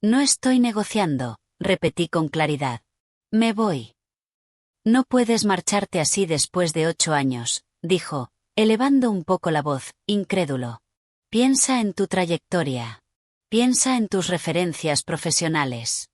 «No estoy negociando», repetí con claridad. «Me voy». «No puedes marcharte así después de 8 años», dijo, elevando un poco la voz, incrédulo. «Piensa en tu trayectoria. Piensa en tus referencias profesionales».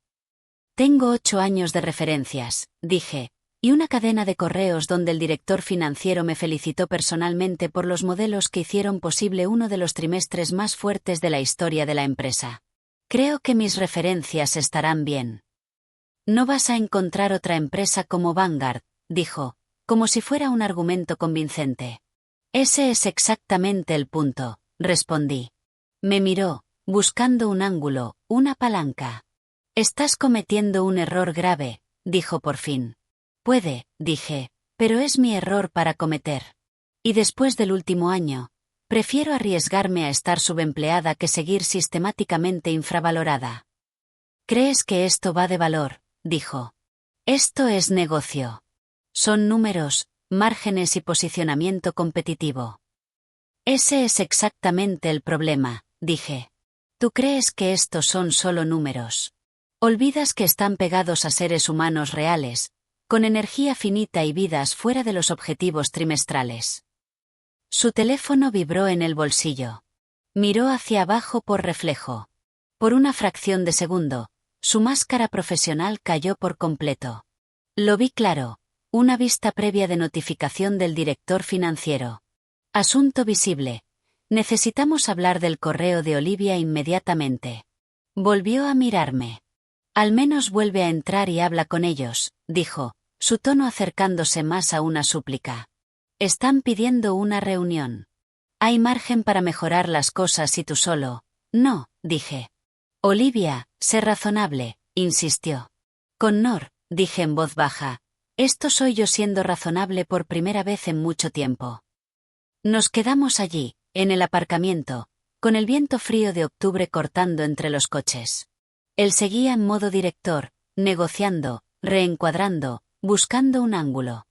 «Tengo 8 años de referencias», dije, y una cadena de correos donde el director financiero me felicitó personalmente por los modelos que hicieron posible uno de los trimestres más fuertes de la historia de la empresa. Creo que mis referencias estarán bien. No vas a encontrar otra empresa como Vanguard, dijo, como si fuera un argumento convincente. Ese es exactamente el punto, respondí. Me miró, buscando un ángulo, una palanca. Estás cometiendo un error grave, dijo por fin. Puede, dije, pero es mi error para cometer. Y después del último año, prefiero arriesgarme a estar subempleada que seguir sistemáticamente infravalorada. ¿Crees que esto va de valor?, dijo. Esto es negocio. Son números, márgenes y posicionamiento competitivo. Ese es exactamente el problema, dije. Tú crees que estos son solo números. Olvidas que están pegados a seres humanos reales, con energía finita y vidas fuera de los objetivos trimestrales. Su teléfono vibró en el bolsillo. Miró hacia abajo por reflejo. Por una fracción de segundo, su máscara profesional cayó por completo. Lo vi claro, una vista previa de notificación del director financiero. Asunto visible. Necesitamos hablar del correo de Olivia inmediatamente. Volvió a mirarme. Al menos vuelve a entrar y habla con ellos, dijo, su tono acercándose más a una súplica. Están pidiendo una reunión. Hay margen para mejorar las cosas y tú solo. No, dije. Olivia, sé razonable, insistió. Connor, dije en voz baja, esto soy yo siendo razonable por primera vez en mucho tiempo. Nos quedamos allí, en el aparcamiento, con el viento frío de octubre cortando entre los coches. Él seguía en modo director, negociando, reencuadrando, buscando un ángulo.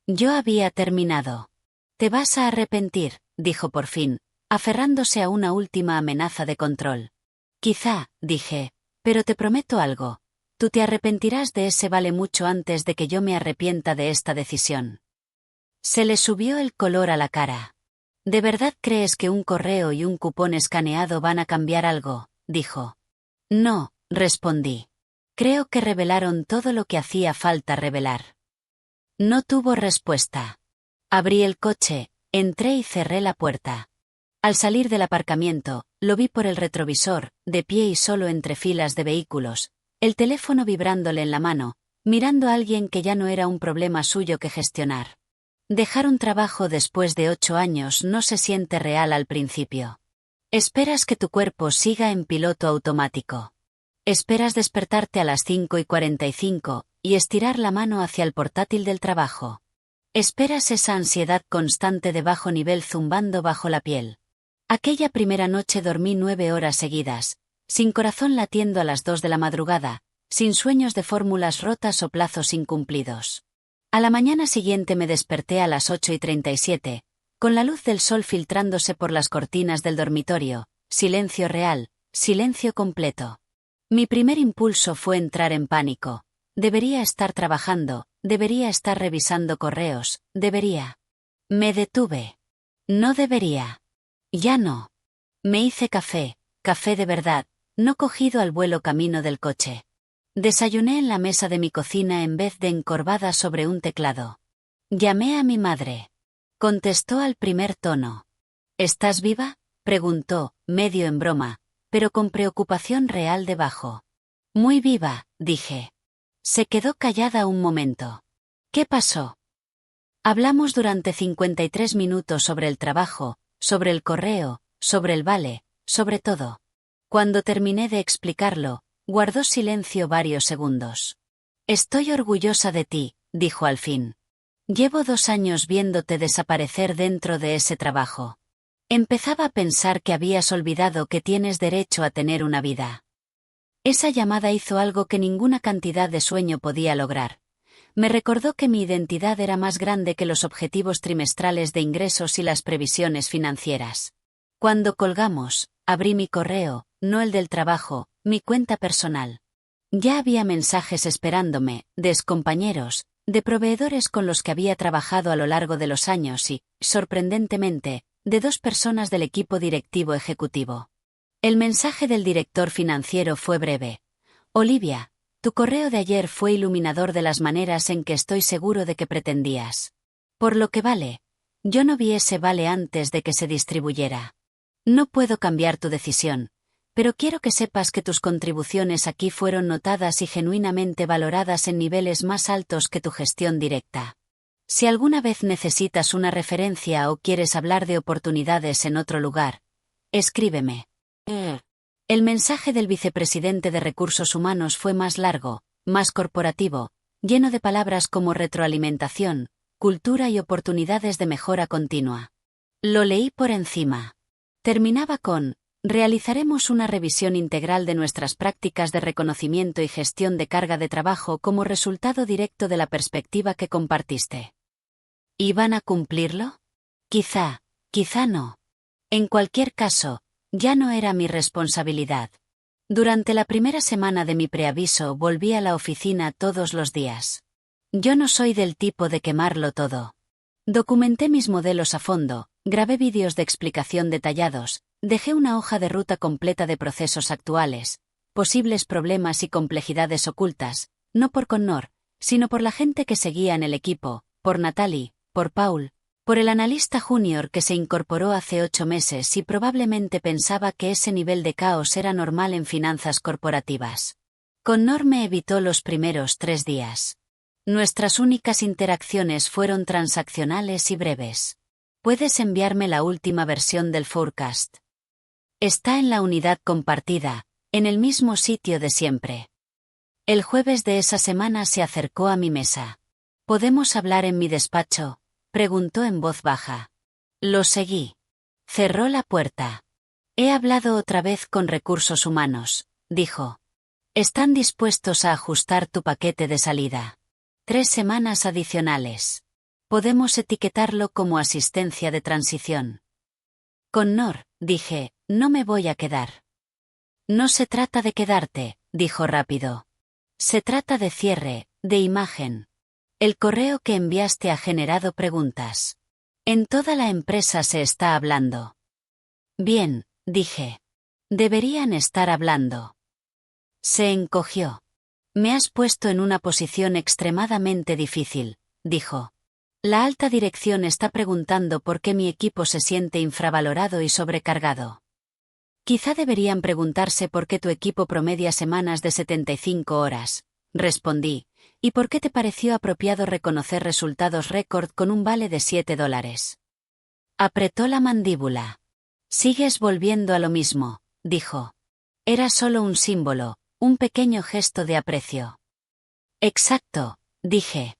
Yo había terminado. Te vas a arrepentir, dijo por fin, aferrándose a una última amenaza de control. Quizá, dije, pero te prometo algo. Tú te arrepentirás de ese vale mucho antes de que yo me arrepienta de esta decisión. Se le subió el color a la cara. ¿De verdad crees que un correo y un cupón escaneado van a cambiar algo?, dijo. No, respondí. Creo que revelaron todo lo que hacía falta revelar. No tuvo respuesta. Abrí el coche, entré y cerré la puerta. Al salir del aparcamiento, lo vi por el retrovisor, de pie y solo entre filas de vehículos, el teléfono vibrándole en la mano, mirando a alguien que ya no era un problema suyo que gestionar. Dejar un trabajo después de 8 años no se siente real al principio. Esperas que tu cuerpo siga en piloto automático. Esperas despertarte a las 5:45 y estirar la mano hacia el portátil del trabajo. Esperas esa ansiedad constante de bajo nivel zumbando bajo la piel. Aquella primera noche dormí 9 horas seguidas, sin corazón latiendo a las 2 de la madrugada, sin sueños de fórmulas rotas o plazos incumplidos. A la mañana siguiente me desperté a las 8:37, con la luz del sol filtrándose por las cortinas del dormitorio, silencio real, silencio completo. Mi primer impulso fue entrar en pánico. Debería estar trabajando, debería estar revisando correos, debería. Me detuve. No debería. Ya no. Me hice café, café de verdad, no cogido al vuelo camino del coche. Desayuné en la mesa de mi cocina en vez de encorvada sobre un teclado. Llamé a mi madre. Contestó al primer tono. ¿Estás viva?, preguntó, medio en broma, pero con preocupación real debajo. Muy viva, dije. Se quedó callada un momento. ¿Qué pasó? Hablamos durante 53 minutos sobre el trabajo, sobre el correo, sobre el vale, sobre todo. Cuando terminé de explicarlo, guardó silencio varios segundos. Estoy orgullosa de ti, dijo al fin. Llevo 2 años viéndote desaparecer dentro de ese trabajo. Empezaba a pensar que habías olvidado que tienes derecho a tener una vida. Esa llamada hizo algo que ninguna cantidad de sueño podía lograr. Me recordó que mi identidad era más grande que los objetivos trimestrales de ingresos y las previsiones financieras. Cuando colgamos, abrí mi correo, no el del trabajo, mi cuenta personal. Ya había mensajes esperándome, de excompañeros, de proveedores con los que había trabajado a lo largo de los años y, sorprendentemente, de 2 personas del equipo directivo ejecutivo. El mensaje del director financiero fue breve. Olivia, tu correo de ayer fue iluminador de las maneras en que estoy seguro de que pretendías. Por lo que vale, yo no vi ese vale antes de que se distribuyera. No puedo cambiar tu decisión, pero quiero que sepas que tus contribuciones aquí fueron notadas y genuinamente valoradas en niveles más altos que tu gestión directa. Si alguna vez necesitas una referencia o quieres hablar de oportunidades en otro lugar, escríbeme. El mensaje del vicepresidente de Recursos Humanos fue más largo, más corporativo, lleno de palabras como retroalimentación, cultura y oportunidades de mejora continua. Lo leí por encima. Terminaba con: realizaremos una revisión integral de nuestras prácticas de reconocimiento y gestión de carga de trabajo como resultado directo de la perspectiva que compartiste. ¿Iban a cumplirlo? Quizá no. En cualquier caso, ya no era mi responsabilidad. Durante la primera semana de mi preaviso volví a la oficina todos los días. Yo no soy del tipo de quemarlo todo. Documenté mis modelos a fondo, grabé vídeos de explicación detallados, dejé una hoja de ruta completa de procesos actuales, posibles problemas y complejidades ocultas, no por Connor, sino por la gente que seguía en el equipo, por Natalie, por Paul, por el analista junior que se incorporó hace 8 meses y probablemente pensaba que ese nivel de caos era normal en finanzas corporativas. Connor me evitó los primeros 3 días. Nuestras únicas interacciones fueron transaccionales y breves. ¿Puedes enviarme la última versión del forecast? Está en la unidad compartida, en el mismo sitio de siempre. El jueves de esa semana se acercó a mi mesa. ¿Podemos hablar en mi despacho?, preguntó en voz baja. Lo seguí. Cerró la puerta. He hablado otra vez con Recursos Humanos, dijo. Están dispuestos a ajustar tu paquete de salida. 3 semanas adicionales. Podemos etiquetarlo como asistencia de transición. Connor, dije, no me voy a quedar. No se trata de quedarte, dijo rápido. Se trata de cierre, de imagen. El correo que enviaste ha generado preguntas. En toda la empresa se está hablando. Bien, dije. Deberían estar hablando. Se encogió. Me has puesto en una posición extremadamente difícil, dijo. La alta dirección está preguntando por qué mi equipo se siente infravalorado y sobrecargado. Quizá deberían preguntarse por qué tu equipo promedia semanas de 75 horas, respondí, y por qué te pareció apropiado reconocer resultados récord con un vale de $7. Apretó la mandíbula. Sigues volviendo a lo mismo, dijo. Era solo un símbolo, un pequeño gesto de aprecio. Exacto, dije.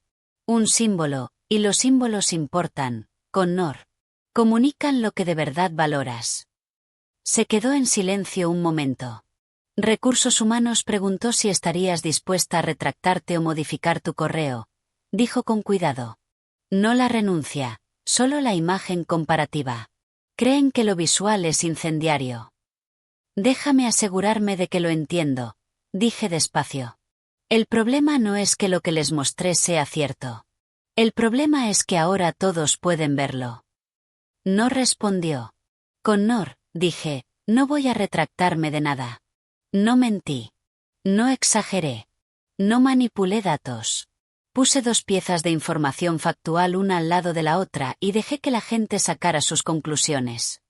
Un símbolo, y los símbolos importan, Connor. Comunican lo que de verdad valoras. Se quedó en silencio un momento. Recursos Humanos preguntó si estarías dispuesta a retractarte o modificar tu correo. Dijo con cuidado. No la renuncia, solo la imagen comparativa. Creen que lo visual es incendiario. Déjame asegurarme de que lo entiendo, dije despacio. El problema no es que lo que les mostré sea cierto. El problema es que ahora todos pueden verlo. No respondió. Connor, dije, no voy a retractarme de nada. No mentí. No exageré. No manipulé datos. Puse 2 piezas de información factual una al lado de la otra y dejé que la gente sacara sus conclusiones.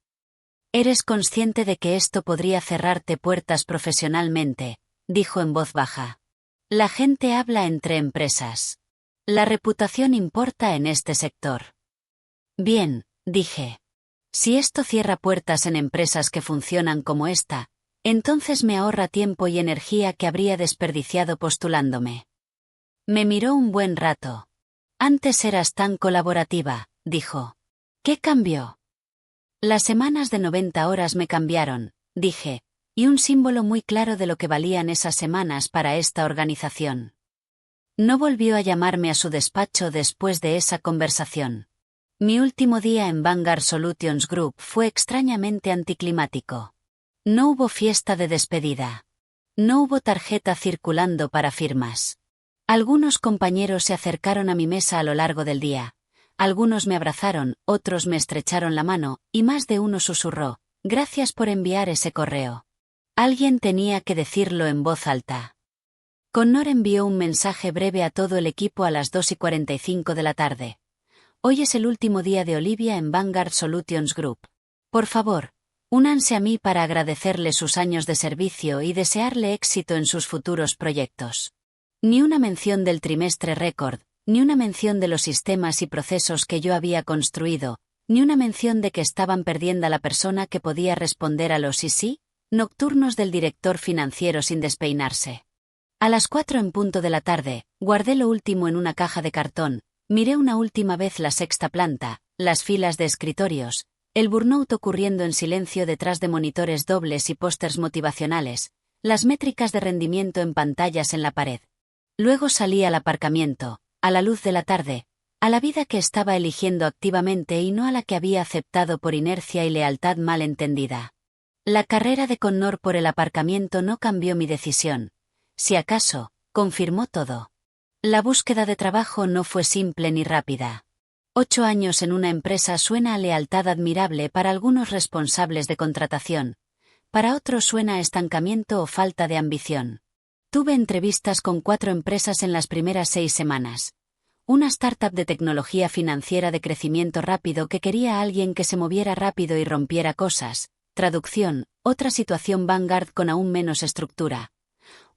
Eres consciente de que esto podría cerrarte puertas profesionalmente, dijo en voz baja. La gente habla entre empresas. La reputación importa en este sector. Bien, dije. Si esto cierra puertas en empresas que funcionan como esta, entonces me ahorra tiempo y energía que habría desperdiciado postulándome. Me miró un buen rato. Antes eras tan colaborativa, dijo. ¿Qué cambió? Las semanas de 90 horas me cambiaron, dije, y un símbolo muy claro de lo que valían esas semanas para esta organización. No volvió a llamarme a su despacho después de esa conversación. Mi último día en Vanguard Solutions Group fue extrañamente anticlimático. No hubo fiesta de despedida. No hubo tarjeta circulando para firmas. Algunos compañeros se acercaron a mi mesa a lo largo del día. Algunos me abrazaron, otros me estrecharon la mano, y más de uno susurró, «Gracias por enviar ese correo». Alguien tenía que decirlo en voz alta. Connor envió un mensaje breve a todo el equipo a las 2:45 de la tarde. Hoy es el último día de Olivia en Vanguard Solutions Group. Por favor, Únanse a mí para agradecerle sus años de servicio y desearle éxito en sus futuros proyectos. Ni una mención del trimestre récord, ni una mención de los sistemas y procesos que yo había construido, ni una mención de que estaban perdiendo a la persona que podía responder a los sí nocturnos del director financiero sin despeinarse. A las 4 en punto de la tarde, guardé lo último en una caja de cartón, miré una última vez la sexta planta, las filas de escritorios, el burnout ocurriendo en silencio detrás de monitores dobles y pósters motivacionales, las métricas de rendimiento en pantallas en la pared. Luego salí al aparcamiento, a la luz de la tarde, a la vida que estaba eligiendo activamente y no a la que había aceptado por inercia y lealtad mal entendida. La carrera de Connor por el aparcamiento no cambió mi decisión. Si acaso, confirmó todo. La búsqueda de trabajo no fue simple ni rápida. 8 años en una empresa suena a lealtad admirable para algunos responsables de contratación. Para otros suena a estancamiento o falta de ambición. Tuve entrevistas con 4 empresas en las primeras 6 semanas. Una startup de tecnología financiera de crecimiento rápido que quería a alguien que se moviera rápido y rompiera cosas. Traducción, otra situación Vanguard con aún menos estructura.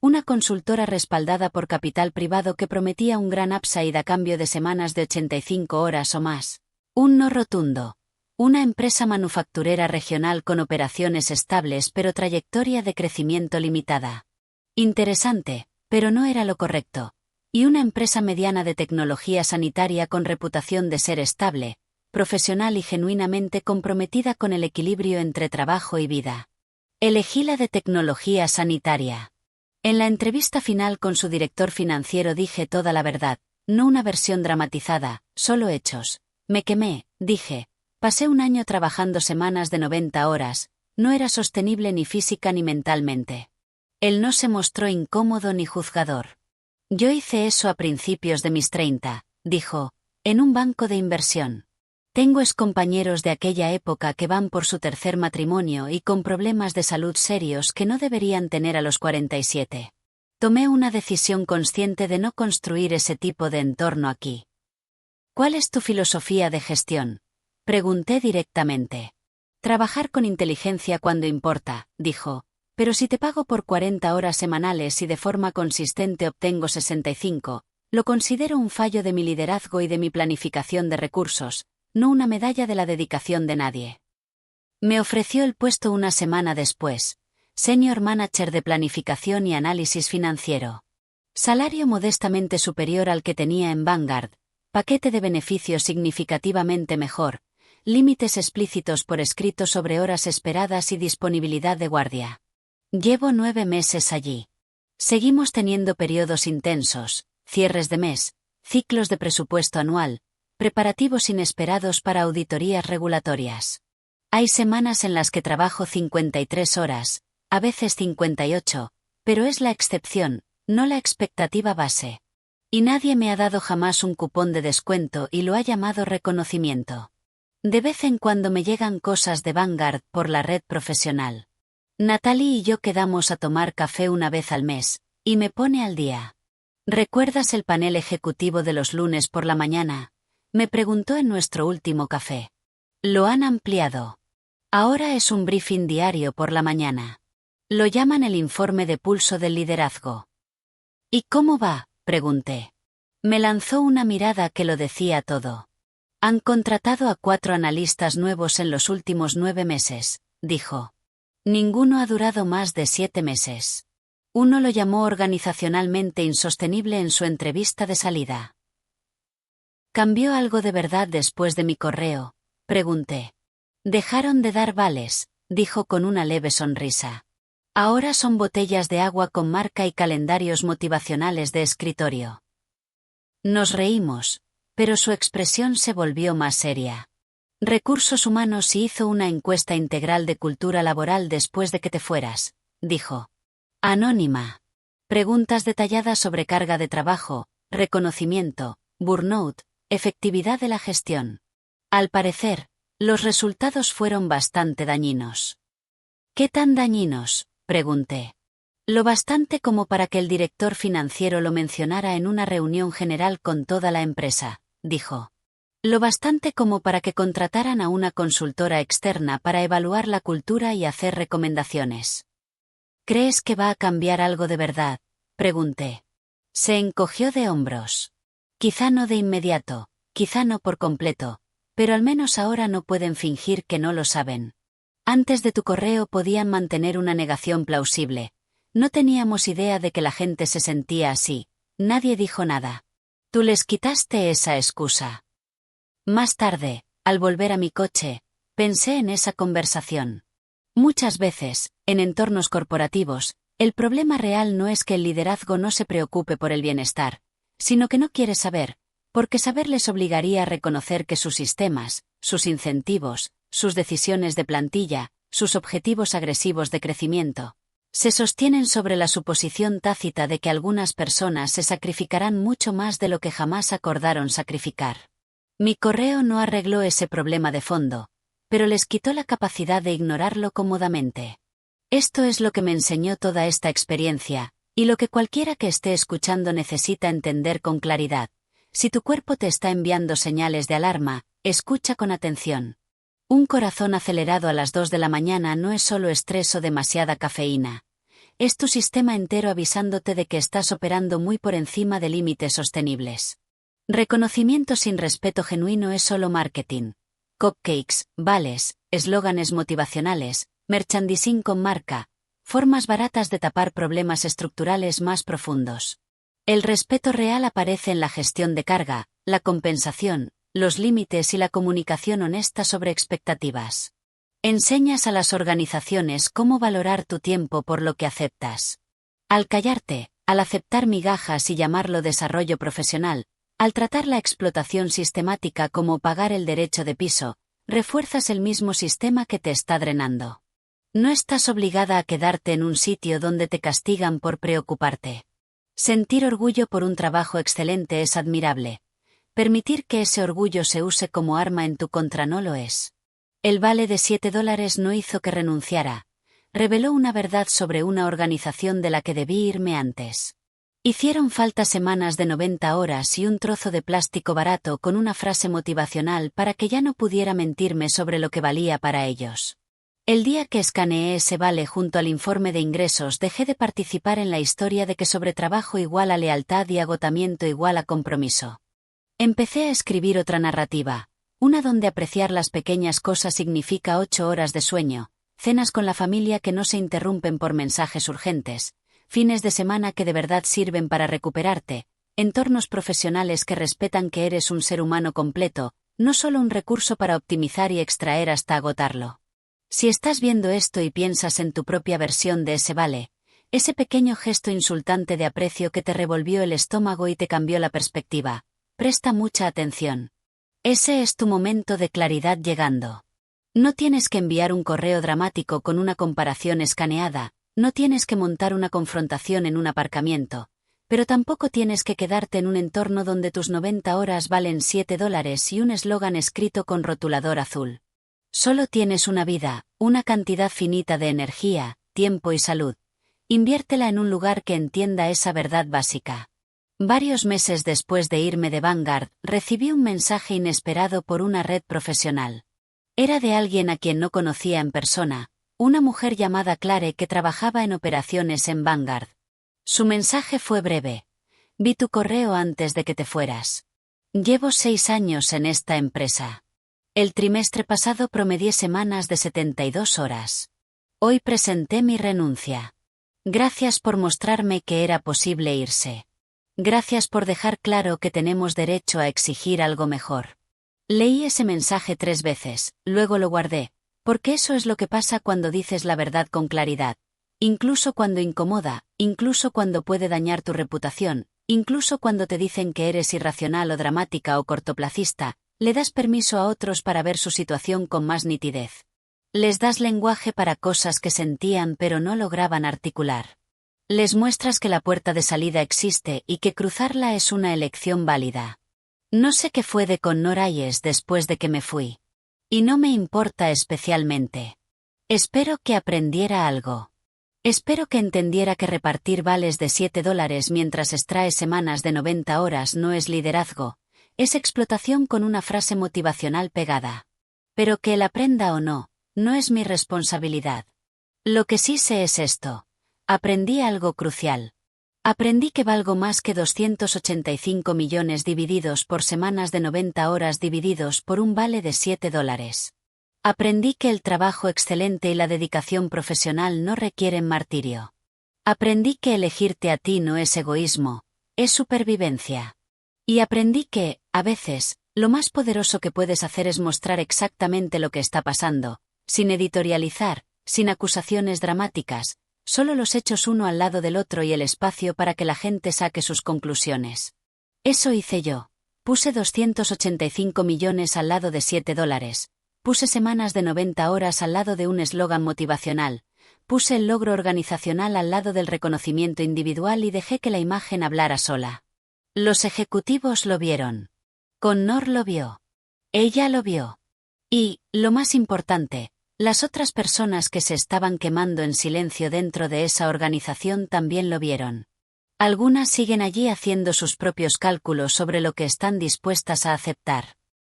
Una consultora respaldada por capital privado que prometía un gran upside a cambio de semanas de 85 horas o más. Un no rotundo. Una empresa manufacturera regional con operaciones estables pero trayectoria de crecimiento limitada. Interesante, pero no era lo correcto. Y una empresa mediana de tecnología sanitaria con reputación de ser estable, profesional y genuinamente comprometida con el equilibrio entre trabajo y vida. Elegí la de tecnología sanitaria. En la entrevista final con su director financiero dije toda la verdad, no una versión dramatizada, solo hechos. Me quemé, dije. Pasé un año trabajando semanas de 90 horas, no era sostenible ni física ni mentalmente. Él no se mostró incómodo ni juzgador. Yo hice eso a principios de mis 30, dijo, en un banco de inversión. Tengo excompañeros de aquella época que van por su tercer matrimonio y con problemas de salud serios que no deberían tener a los 47. Tomé una decisión consciente de no construir ese tipo de entorno aquí. ¿Cuál es tu filosofía de gestión? Pregunté directamente. Trabajar con inteligencia cuando importa, dijo, pero si te pago por 40 horas semanales y de forma consistente obtengo 65, lo considero un fallo de mi liderazgo y de mi planificación de recursos, no una medalla de la dedicación de nadie. Me ofreció el puesto una semana después, Senior Manager de Planificación y Análisis Financiero. Salario modestamente superior al que tenía en Vanguard, paquete de beneficios significativamente mejor, límites explícitos por escrito sobre horas esperadas y disponibilidad de guardia. Llevo 9 meses allí. Seguimos teniendo periodos intensos, cierres de mes, ciclos de presupuesto anual, preparativos inesperados para auditorías regulatorias. Hay semanas en las que trabajo 53 horas, a veces 58, pero es la excepción, no la expectativa base. Y nadie me ha dado jamás un cupón de descuento y lo ha llamado reconocimiento. De vez en cuando me llegan cosas de Vanguard por la red profesional. Natalie y yo quedamos a tomar café una vez al mes, y me pone al día. ¿Recuerdas el panel ejecutivo de los lunes por la mañana? Me preguntó en nuestro último café. Lo han ampliado. Ahora es un briefing diario por la mañana. Lo llaman el informe de pulso del liderazgo. ¿Y cómo va?, pregunté. Me lanzó una mirada que lo decía todo. Han contratado a 4 analistas nuevos en los últimos 9 meses, dijo. Ninguno ha durado más de 7 meses. Uno lo llamó organizacionalmente insostenible en su entrevista de salida. ¿Cambió algo de verdad después de mi correo?, pregunté. Dejaron de dar vales, dijo con una leve sonrisa. Ahora son botellas de agua con marca y calendarios motivacionales de escritorio. Nos reímos, pero su expresión se volvió más seria. Recursos Humanos hizo una encuesta integral de cultura laboral después de que te fueras, dijo. Anónima. Preguntas detalladas sobre carga de trabajo, reconocimiento, burnout, efectividad de la gestión. Al parecer, los resultados fueron bastante dañinos. ¿Qué tan dañinos?, pregunté. Lo bastante como para que el director financiero lo mencionara en una reunión general con toda la empresa, dijo. Lo bastante como para que contrataran a una consultora externa para evaluar la cultura y hacer recomendaciones. ¿Crees que va a cambiar algo de verdad?, pregunté. Se encogió de hombros. Quizá no de inmediato, quizá no por completo, pero al menos ahora no pueden fingir que no lo saben. Antes de tu correo podían mantener una negación plausible. No teníamos idea de que la gente se sentía así. Nadie dijo nada. Tú les quitaste esa excusa. Más tarde, al volver a mi coche, pensé en esa conversación. Muchas veces, en entornos corporativos, el problema real no es que el liderazgo no se preocupe por el bienestar, sino que no quiere saber, porque saber les obligaría a reconocer que sus sistemas, sus incentivos, sus decisiones de plantilla, sus objetivos agresivos de crecimiento, se sostienen sobre la suposición tácita de que algunas personas se sacrificarán mucho más de lo que jamás acordaron sacrificar. Mi correo no arregló ese problema de fondo, pero les quitó la capacidad de ignorarlo cómodamente. Esto es lo que me enseñó toda esta experiencia, y lo que cualquiera que esté escuchando necesita entender con claridad. Si tu cuerpo te está enviando señales de alarma, escucha con atención. Un corazón acelerado a las 2 de la mañana no es solo estrés o demasiada cafeína. Es tu sistema entero avisándote de que estás operando muy por encima de límites sostenibles. Reconocimiento sin respeto genuino es solo marketing. Cupcakes, vales, eslóganes motivacionales, merchandising con marca, formas baratas de tapar problemas estructurales más profundos. El respeto real aparece en la gestión de carga, la compensación, los límites y la comunicación honesta sobre expectativas. Enseñas a las organizaciones cómo valorar tu tiempo por lo que aceptas. Al callarte, al aceptar migajas y llamarlo desarrollo profesional, al tratar la explotación sistemática como pagar el derecho de piso, refuerzas el mismo sistema que te está drenando. No estás obligada a quedarte en un sitio donde te castigan por preocuparte. Sentir orgullo por un trabajo excelente es admirable. Permitir que ese orgullo se use como arma en tu contra no lo es. El vale de $7 no hizo que renunciara. Reveló una verdad sobre una organización de la que debí irme antes. Hicieron falta semanas de 90 horas y un trozo de plástico barato con una frase motivacional para que ya no pudiera mentirme sobre lo que valía para ellos. El día que escaneé ese vale junto al informe de ingresos dejé de participar en la historia de que sobretrabajo igual a lealtad y agotamiento igual a compromiso. Empecé a escribir otra narrativa, una donde apreciar las pequeñas cosas significa 8 horas de sueño, cenas con la familia que no se interrumpen por mensajes urgentes, fines de semana que de verdad sirven para recuperarte, entornos profesionales que respetan que eres un ser humano completo, no solo un recurso para optimizar y extraer hasta agotarlo. Si estás viendo esto y piensas en tu propia versión de ese vale, ese pequeño gesto insultante de aprecio que te revolvió el estómago y te cambió la perspectiva, presta mucha atención. Ese es tu momento de claridad llegando. No tienes que enviar un correo dramático con una comparación escaneada, no tienes que montar una confrontación en un aparcamiento, pero tampoco tienes que quedarte en un entorno donde tus 90 horas valen $7 y un eslogan escrito con rotulador azul. Solo tienes una vida, una cantidad finita de energía, tiempo y salud. Inviértela en un lugar que entienda esa verdad básica. Varios meses después de irme de Vanguard, recibí un mensaje inesperado por una red profesional. Era de alguien a quien no conocía en persona, una mujer llamada Clare que trabajaba en operaciones en Vanguard. Su mensaje fue breve. Vi tu correo antes de que te fueras. Llevo 6 años en esta empresa. El trimestre pasado promedié semanas de 72 horas. Hoy presenté mi renuncia. Gracias por mostrarme que era posible irse. Gracias por dejar claro que tenemos derecho a exigir algo mejor. Leí ese mensaje 3 veces, luego lo guardé, porque eso es lo que pasa cuando dices la verdad con claridad, incluso cuando incomoda, incluso cuando puede dañar tu reputación, incluso cuando te dicen que eres irracional o dramática o cortoplacista, le das permiso a otros para ver su situación con más nitidez. Les das lenguaje para cosas que sentían pero no lograban articular. Les muestras que la puerta de salida existe y que cruzarla es una elección válida. No sé qué fue de Connor Hayes después de que me fui. Y no me importa especialmente. Espero que aprendiera algo. Espero que entendiera que repartir vales de $7 mientras extrae semanas de 90 horas no es liderazgo. es explotación con una frase motivacional pegada. Pero que él aprenda o no, no es mi responsabilidad. Lo que sí sé es esto. Aprendí algo crucial. Aprendí que valgo más que 285 millones divididos por semanas de 90 horas divididos por un vale de $7. Aprendí que el trabajo excelente y la dedicación profesional no requieren martirio. Aprendí que elegirte a ti no es egoísmo, es supervivencia. Y aprendí que, a veces, lo más poderoso que puedes hacer es mostrar exactamente lo que está pasando, sin editorializar, sin acusaciones dramáticas, solo los hechos uno al lado del otro y el espacio para que la gente saque sus conclusiones. Eso hice yo. Puse 285 millones al lado de $7. Puse semanas de 90 horas al lado de un eslogan motivacional. Puse el logro organizacional al lado del reconocimiento individual y dejé que la imagen hablara sola. Los ejecutivos lo vieron. Connor lo vio. Ella lo vio. Y, lo más importante, las otras personas que se estaban quemando en silencio dentro de esa organización también lo vieron. Algunas siguen allí haciendo sus propios cálculos sobre lo que están dispuestas a aceptar.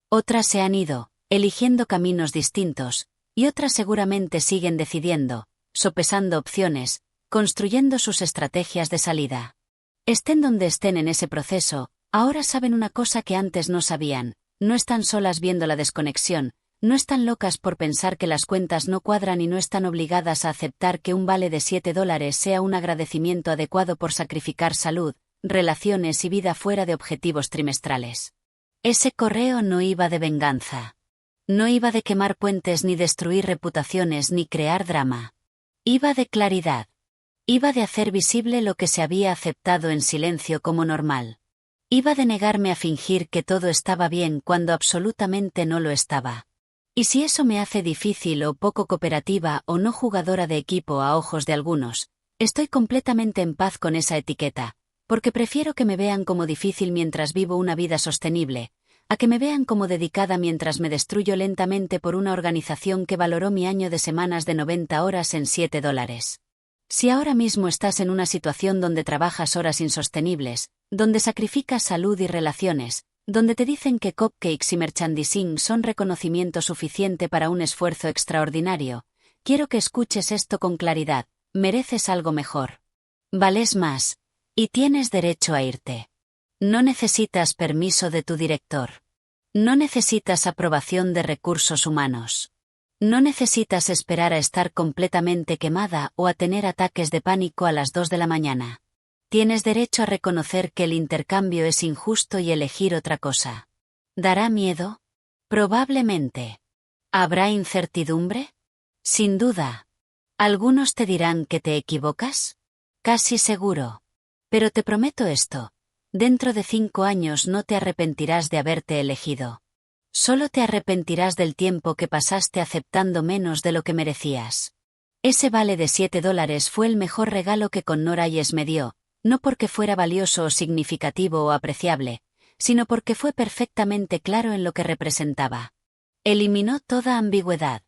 Otras se han ido, eligiendo caminos distintos, y otras seguramente siguen decidiendo, sopesando opciones, construyendo sus estrategias de salida. Estén donde estén en ese proceso, ahora saben una cosa que antes no sabían, no están solas viendo la desconexión, no están locas por pensar que las cuentas no cuadran y no están obligadas a aceptar que un vale de $7 sea un agradecimiento adecuado por sacrificar salud, relaciones y vida fuera de objetivos trimestrales. Ese correo no iba de venganza. No iba de quemar puentes ni destruir reputaciones ni crear drama. Iba de claridad. Iba de hacer visible lo que se había aceptado en silencio como normal. Iba de negarme a fingir que todo estaba bien cuando absolutamente no lo estaba. Y si eso me hace difícil o poco cooperativa o no jugadora de equipo a ojos de algunos, estoy completamente en paz con esa etiqueta, porque prefiero que me vean como difícil mientras vivo una vida sostenible, a que me vean como dedicada mientras me destruyo lentamente por una organización que valoró mi año de semanas de 90 horas en $7. Si ahora mismo estás en una situación donde trabajas horas insostenibles, donde sacrificas salud y relaciones, donde te dicen que cupcakes y merchandising son reconocimiento suficiente para un esfuerzo extraordinario, quiero que escuches esto con claridad, mereces algo mejor. Vales más, y tienes derecho a irte. No necesitas permiso de tu director. No necesitas aprobación de recursos humanos. No necesitas esperar a estar completamente quemada o a tener ataques de pánico a las 2 de la mañana. Tienes derecho a reconocer que el intercambio es injusto y elegir otra cosa. ¿Dará miedo? Probablemente. ¿Habrá incertidumbre? Sin duda. ¿Algunos te dirán que te equivocas? Casi seguro. Pero te prometo esto. Dentro de 5 años no te arrepentirás de haberte elegido. Solo te arrepentirás del tiempo que pasaste aceptando menos de lo que merecías. Ese vale de $7 fue el mejor regalo que Connor Hayes me dio, no porque fuera valioso o significativo o apreciable, sino porque fue perfectamente claro en lo que representaba. Eliminó toda ambigüedad.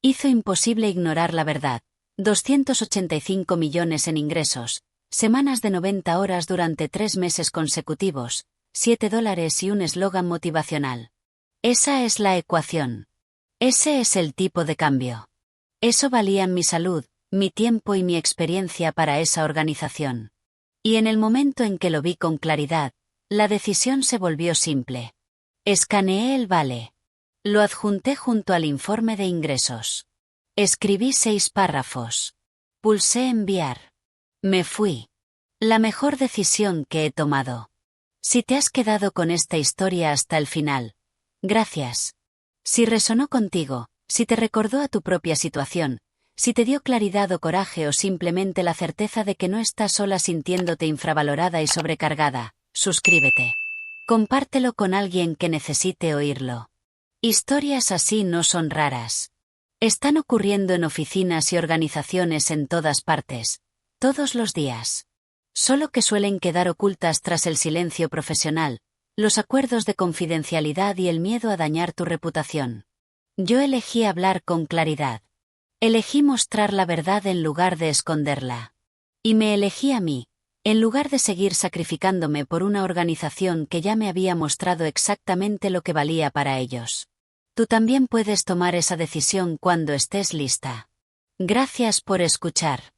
Hizo imposible ignorar la verdad. 285 millones en ingresos, semanas de 90 horas durante 3 meses consecutivos, $7 y un eslogan motivacional. Esa es la ecuación. Ese es el tipo de cambio. Eso valían mi salud, mi tiempo y mi experiencia para esa organización. Y en el momento en que lo vi con claridad, la decisión se volvió simple. Escaneé el vale. Lo adjunté junto al informe de ingresos. Escribí 6 párrafos. Pulsé enviar. Me fui. La mejor decisión que he tomado. Si te has quedado con esta historia hasta el final, gracias. Si resonó contigo, si te recordó a tu propia situación, si te dio claridad o coraje o simplemente la certeza de que no estás sola sintiéndote infravalorada y sobrecargada, suscríbete. Compártelo con alguien que necesite oírlo. Historias así no son raras. Están ocurriendo en oficinas y organizaciones en todas partes, todos los días. Solo que suelen quedar ocultas tras el silencio profesional, los acuerdos de confidencialidad y el miedo a dañar tu reputación. Yo elegí hablar con claridad. Elegí mostrar la verdad en lugar de esconderla. Y me elegí a mí, en lugar de seguir sacrificándome por una organización que ya me había mostrado exactamente lo que valía para ellos. Tú también puedes tomar esa decisión cuando estés lista. Gracias por escuchar.